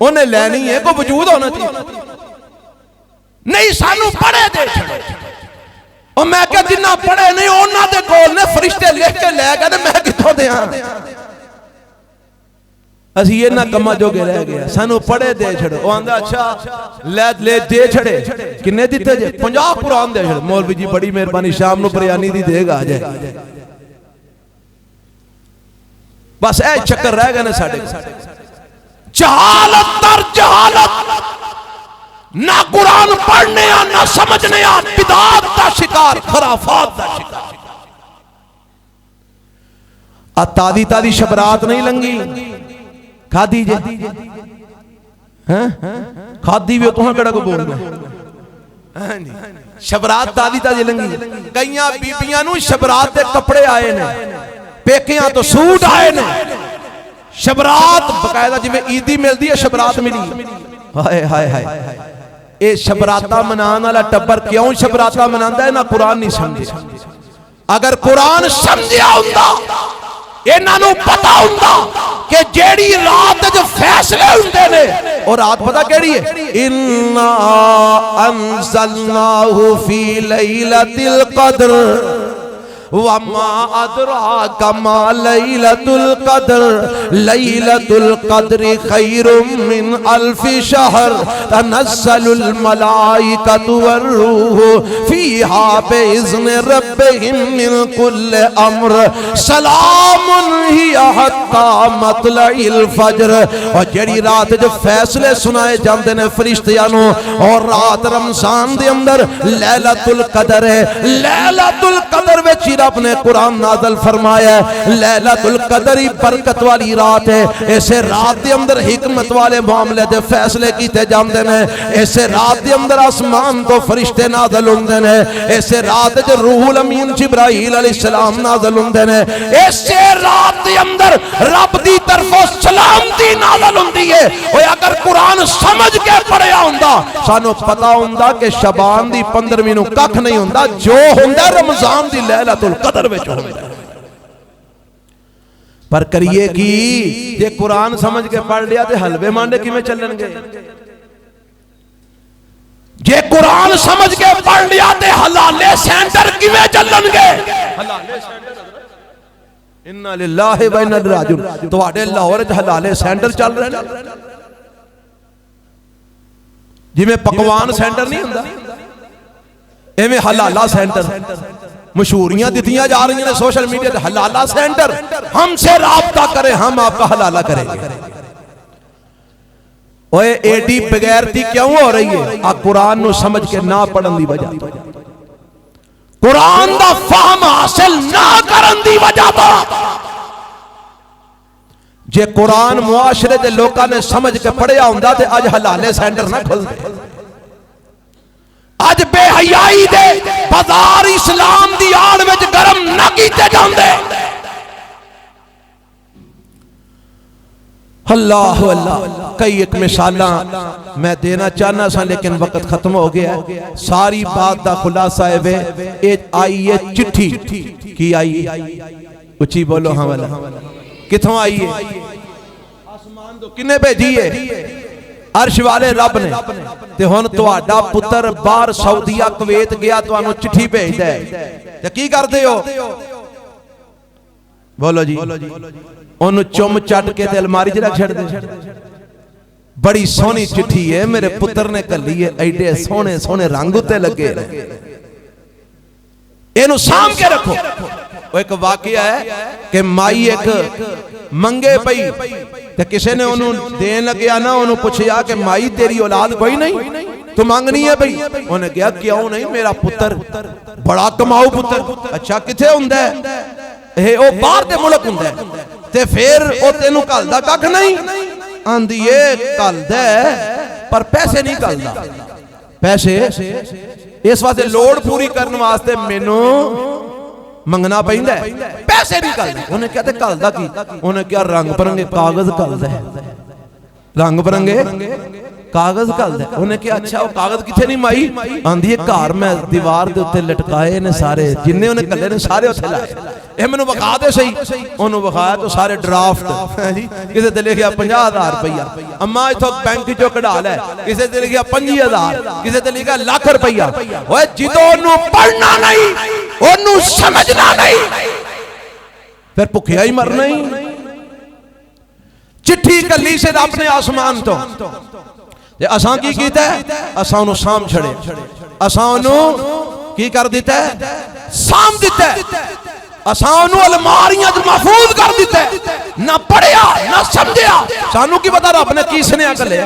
انہیں لینی ہے کوئی وجود ہونا چاہیے. نہیں سانو پڑھے دے چھڑے, اور میں کیا جنہ پڑھے نہیں انہاں دے کول نے فرشتے لکھ کے لے گئے میں کتوں دے ہاں. اسی یہ نہ کما جو گے رہ گیا, سانو پڑھے دے چھڑے. وہ آندھا اچھا لے دے چھڑے کنے دیتے جے 50 قرآن دے چھڑے. مولوی جی بڑی مہربانی شام نو بریانی دی دے گا جائے. بس اے چکر رہ گئے نے ساڑھے جہالت در جہالت, نہ قرآن پڑھنے یا نہ سمجھنے یا بدعات دا شکار, خرافات دا شکار. تادی تادی شبرات نہیں لنگی کھا دیجئے, کھا دیوئے تو ہاں کڑا کو بولنا. شبرات تادی تادی لنگی, کئیاں بیبیاں نو شبرات دے کپڑے آئے نے, پیکیاں تو سوٹ آئے نے. شبرات بقاعدہ جی میں عیدی مل دی ہے شبرات ملی. ہائے ہائے ہائے, اے شبراتہ منانا والا ٹبر کیوں شبراتہ منانا ہے؟ نہ قرآن نہیں سمجھے. اگر قرآن سمجھیا ہوندہ, انہاں نو پتا ہوندہ کہ جیڑی رات جو فیصلے ہوندے نے, اور رات پتا کیڑی ہے؟ اِنَّا أَنزَلْنَاهُ فِي لَيْلَةِ الْقَدْرِ وَمَا أَدْرَاكَ مَا لَيْلَةُ الْقَدْرِ لَيْلَةُ الْقَدْرِ خَيْرٌ مِّنْ أَلْفِ شَهْرٍ تَنَزَّلُ الْمَلَائِكَةُ وَالرُّوحُ فِيهَا بِإِذْنِ رَبِّهِم مِّن كُلِّ أَمْرٍ سَلَامٌ هِيَ حَتَّىٰ مَطْلَعِ الْفَجْرِ. اور جڑی رات جو فیصلے سنائے جاندے نے فرشتیاں نو, اور رات رمضان دے اندر لیلۃ القدر ہے. لیلۃ القدر وچ رب نے قرآن نازل فرمایا ہے, لیلۃ القدر برکت والی رات ہے. ایسے رات دے اندر حکمت والے معاملے دے فیصلے کیتے جاندے نے. ایسے رات دے اندر آسمان تو فرشتے نازل ہوندے نے. ایسے رات جو روح الامین جبرائیل علیہ السلام نازل ہوندے نے. ایسے رات دے اندر رب دی طرفوں سلامتی نازل ہوندی ہے. اور اگر قرآن سمجھ کے پڑھیا ہوندہ, سانو پتا ہوندہ کہ شبان دی 15ویں نو ککھ نہیں ہوندہ, جو ہوندہ رمضان دی لیلۃ القدر وچ ہوندہ. پر کریے کی یہ قرآن سمجھ کے پڑھ لیا تے حلوے مانڈے کی میں چلن گے. یہ قرآن سمجھ کے پڑھ لیا تے حلالے سینٹر کی میں چلن گے. حلالے سینٹر انہا للہ و انہا لراجون, تو آڑے لاہور حلالے سینٹر چل رہے ہیں جی میں پکوان سینٹر نہیں ہوندہ, ایمیں حلالہ سینٹر مشہوریاں دیتیاں جا رہی ہیں سوشل میڈیا تے. حلالہ سینٹر, ہم سے رابطہ کریں ہم آپ کا حلالہ کریں گے. اوے ایڈی بغیرتی کیوں ہو رہی ہے؟ آ قرآن نو سمجھ کے نہ پڑھن دی وجہ تو، قرآن دا فہم حاصل نہ کرن دی وجہ تو۔ جے قرآن معاشرے دے لوکاں نے سمجھ کے پڑھیا ہوندا تے اج حلالے سینٹر نہ کھل دے، اج بے حیائی دے بازار اسلام دی آڑ وچ گرم نہ کیتے جاندے۔ اللہ اللہ، کئی ایک مثالاں میں دینا چاہنا سا لیکن وقت ختم ہو گیا ہے۔ ساری بات دا خلاصہ ہے آئی ہے چٹھی کی آئی ہے، اچھی بولو ہاں والا، کتھوں آئی ہے؟ آسمان تو کنے بھیجی ہے؟ عرش والے رب نے۔ تے ہن تہاڈا پتر باہر سعودیہ کویت گیا تو انہوں چٹھی بھیج دے تے کی کر دے ہو؟ بولو جی، انہوں چم چٹ کے تے الماری چ رکھ چھڑ دے۔ بڑی سونی چٹھی ہے میرے پتر نے کلی ہے، ایڈے سونے سونے رنگ تے لگے، اینو سام کے رکھو۔ وہ ایک واقعہ ہے کہ مائی ایک منگے پئی تے کسے نے انہوں دین لگیا نا، انہوں پوچھیا کہ مائی تیری اولاد کوئی نہیں، تو مانگنی ہے بھئی؟ انہوں نے کہا کیوں نہیں، میرا پتر بڑا کماؤ پتر۔ اچھا کتھے ہوندہ ہے؟ او باہر دے ملک ہوندہ ہے تے پھر او تینوں کالدہ کک نہیں؟ آندھی یہ کالدہ ہے پر پیسے نہیں کالدہ، پیسے اس واسطے لوڑ پوری کرنے واسطے مینوں منگنا پہندہ ہے، پیسے نہیں کالدہ۔ انہیں کہتے کالدہ کی؟ انہیں کیا رنگ پرنگے کاغذ کالدہ ہے، رنگ پرنگے کاغذ کالدہ ہے۔ انہیں کیا اچھا وہ کاغذ کتھے نہیں مائی؟ آندھی یہ کار میں دیوار دے اتے لٹکائے نے سارے، جنہیں انہیں کلے نے سارے اتے لائے، اے میں نے بخا دے صحیح، انہوں بخایا تو سارے ڈرافٹ، کسے دے لے گیا 50,000 روپیہ، اما اس وقت بینک جو کڑال ہے، کسے دے لے گیا 25,000، کسے دے لے گیا لاکھ روپیہ۔ وہ جدو انہوں پڑھنا نہیں، انہوں سمجھنا نہیں، پھر پکھیا ہی مرنا ہی۔ چٹھی کلی سے رب نے آسمان تو اساں کی کیتا ہے؟ اساں انہوں سام چھڑے، اساں انہوں کی کر دیتا ہے؟ سام دیتا ہے، اساں انہوں علماریاں محفوظ کر دیتا ہے، نہ پڑھیا نہ سمجھیا، سانوں کی بتا رب نے کی سنیا کر لے۔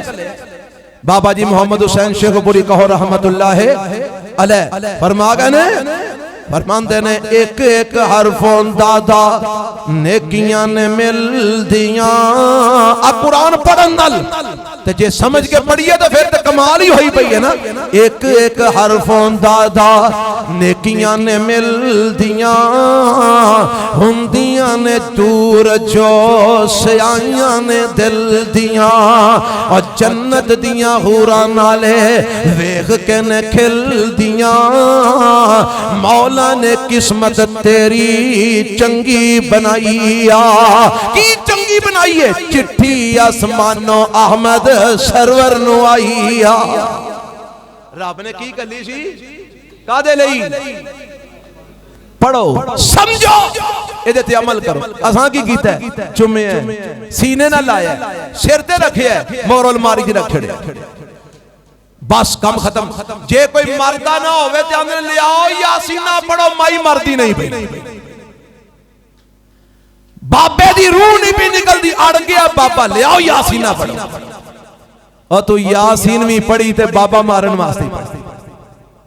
بابا جی محمد حسین شیخ پوری کہو رحمت اللہ علیہ فرما گئے نے، فرماندے نے ایک ایک حرفوں دادا نیکیاں نے مل دیاں۔ اب قرآن پڑھن نال تے جے سمجھ کے پڑھیے تو پھر تے کمال ہی ہوئی پئی ہے نا۔ ایک ایک حرفوں دادا نیکیاں نے مل دیاں، ہندیاں نے دور جو سیاہیاں نے دل دیاں، اور جنت دیاں حوراں نالے ویکھ کے نے کھل دیاں۔ مولا نے قسمت تیری چنگی بنائی، کی چنگی بنائی ہے؟ چٹھی آسمانو احمد سرور نو آئی۔ رب نے کی کلی سی کا دے لئی؟ پڑھو سمجھو ادھے تے عمل کرو۔ اساں کی کیتا ہے؟ چمے ہیں، سینے نہ لایا ہے، سر تے رکھے ہے، مور الماری جی رکھ چھڑے، بس کم ختم۔ جے کوئی مردہ نہ ہوئے تے ہمیں لے آؤ یاسین نہ پڑھو، مائی مردی نہیں پڑھی، بابے دی روح نہیں بھی نکل دی، اڑ گیا بابا، لے آؤ یاسین نہ پڑھو۔ اور تو یاسین بھی پڑھی تے بابا مارن واسطے پڑھی،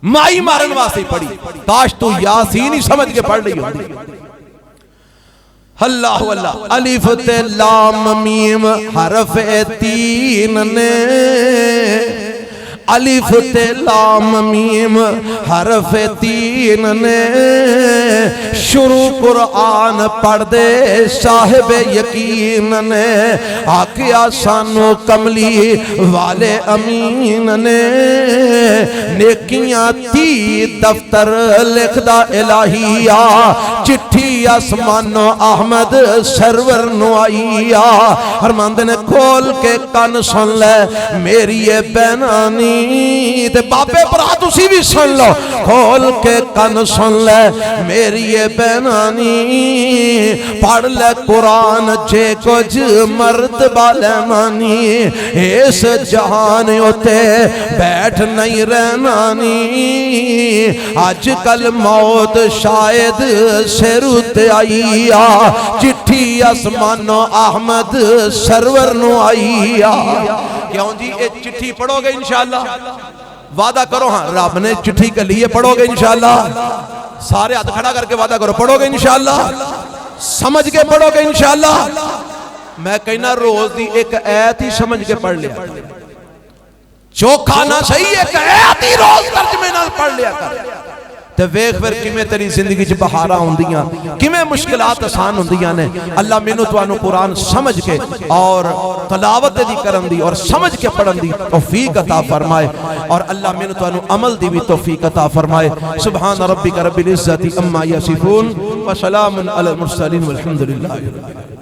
مائی مارن واسطے پڑھی، کاش تو یاسین ہی سمجھ کے پڑھ رہی ہوتی۔ اللہ اللہ، الف تے لام میم حرف تین نے، الف تے لام میم حرف تین نے، شروع قرآن پڑھ دے صاحب یقین نے، آکیا سانو کملی والے امین نے، نیکیاں تی دفتر لکھ دا الہیہ، چٹھی آسمانو احمد سرور نو آئیا۔ فرماند نے کھول کے کان سن لے میری یہ بینانی، تے بابے برا تسی بھی سن لو، کھول کے کان سن لے میری یہ بینانی، پڑھ لے قرآن جے کچھ مرتبہ لیمانی، اس جہان ہوتے بیٹھ نہیں رہنانی، آج کل موت شاید سر تے آئیا، چٹھی چٹھی آسمانوں احمد سرور نو آئی کیوں جی یہ چٹھی پڑھو گے انشاءاللہ وعدہ کرو ہاں رب نے چٹھی کے لیے پڑھو گے انشاءاللہ سارے ہاتھ کھڑا کر کے وعدہ کرو پڑھو گے انشاءاللہ سمجھ کے پڑھو گے انشاءاللہ میں کہنا روز دی ایک آیت ہی سمجھ کے پڑھ لیا چوکھا نہ صحیح ایک آیت ہی روز ترجمے نال پڑھ لیا کر تے ویکھ پھر کیویں تیری زندگی چ بہاراں ہوندیاں کیویں مشکلات آسان ہوندیاں نے اللہ مینوں تانوں قرآن سمجھ کے اور تلاوت دی کرن دی اور سمجھ کے پڑھن دی توفیق عطا فرمائے اور اللہ مینوں تانوں عمل دی بھی توفیق عطا فرمائے سبحان ربک رب العزت عما یصفون وسلام علی المرسلین والحمد للہ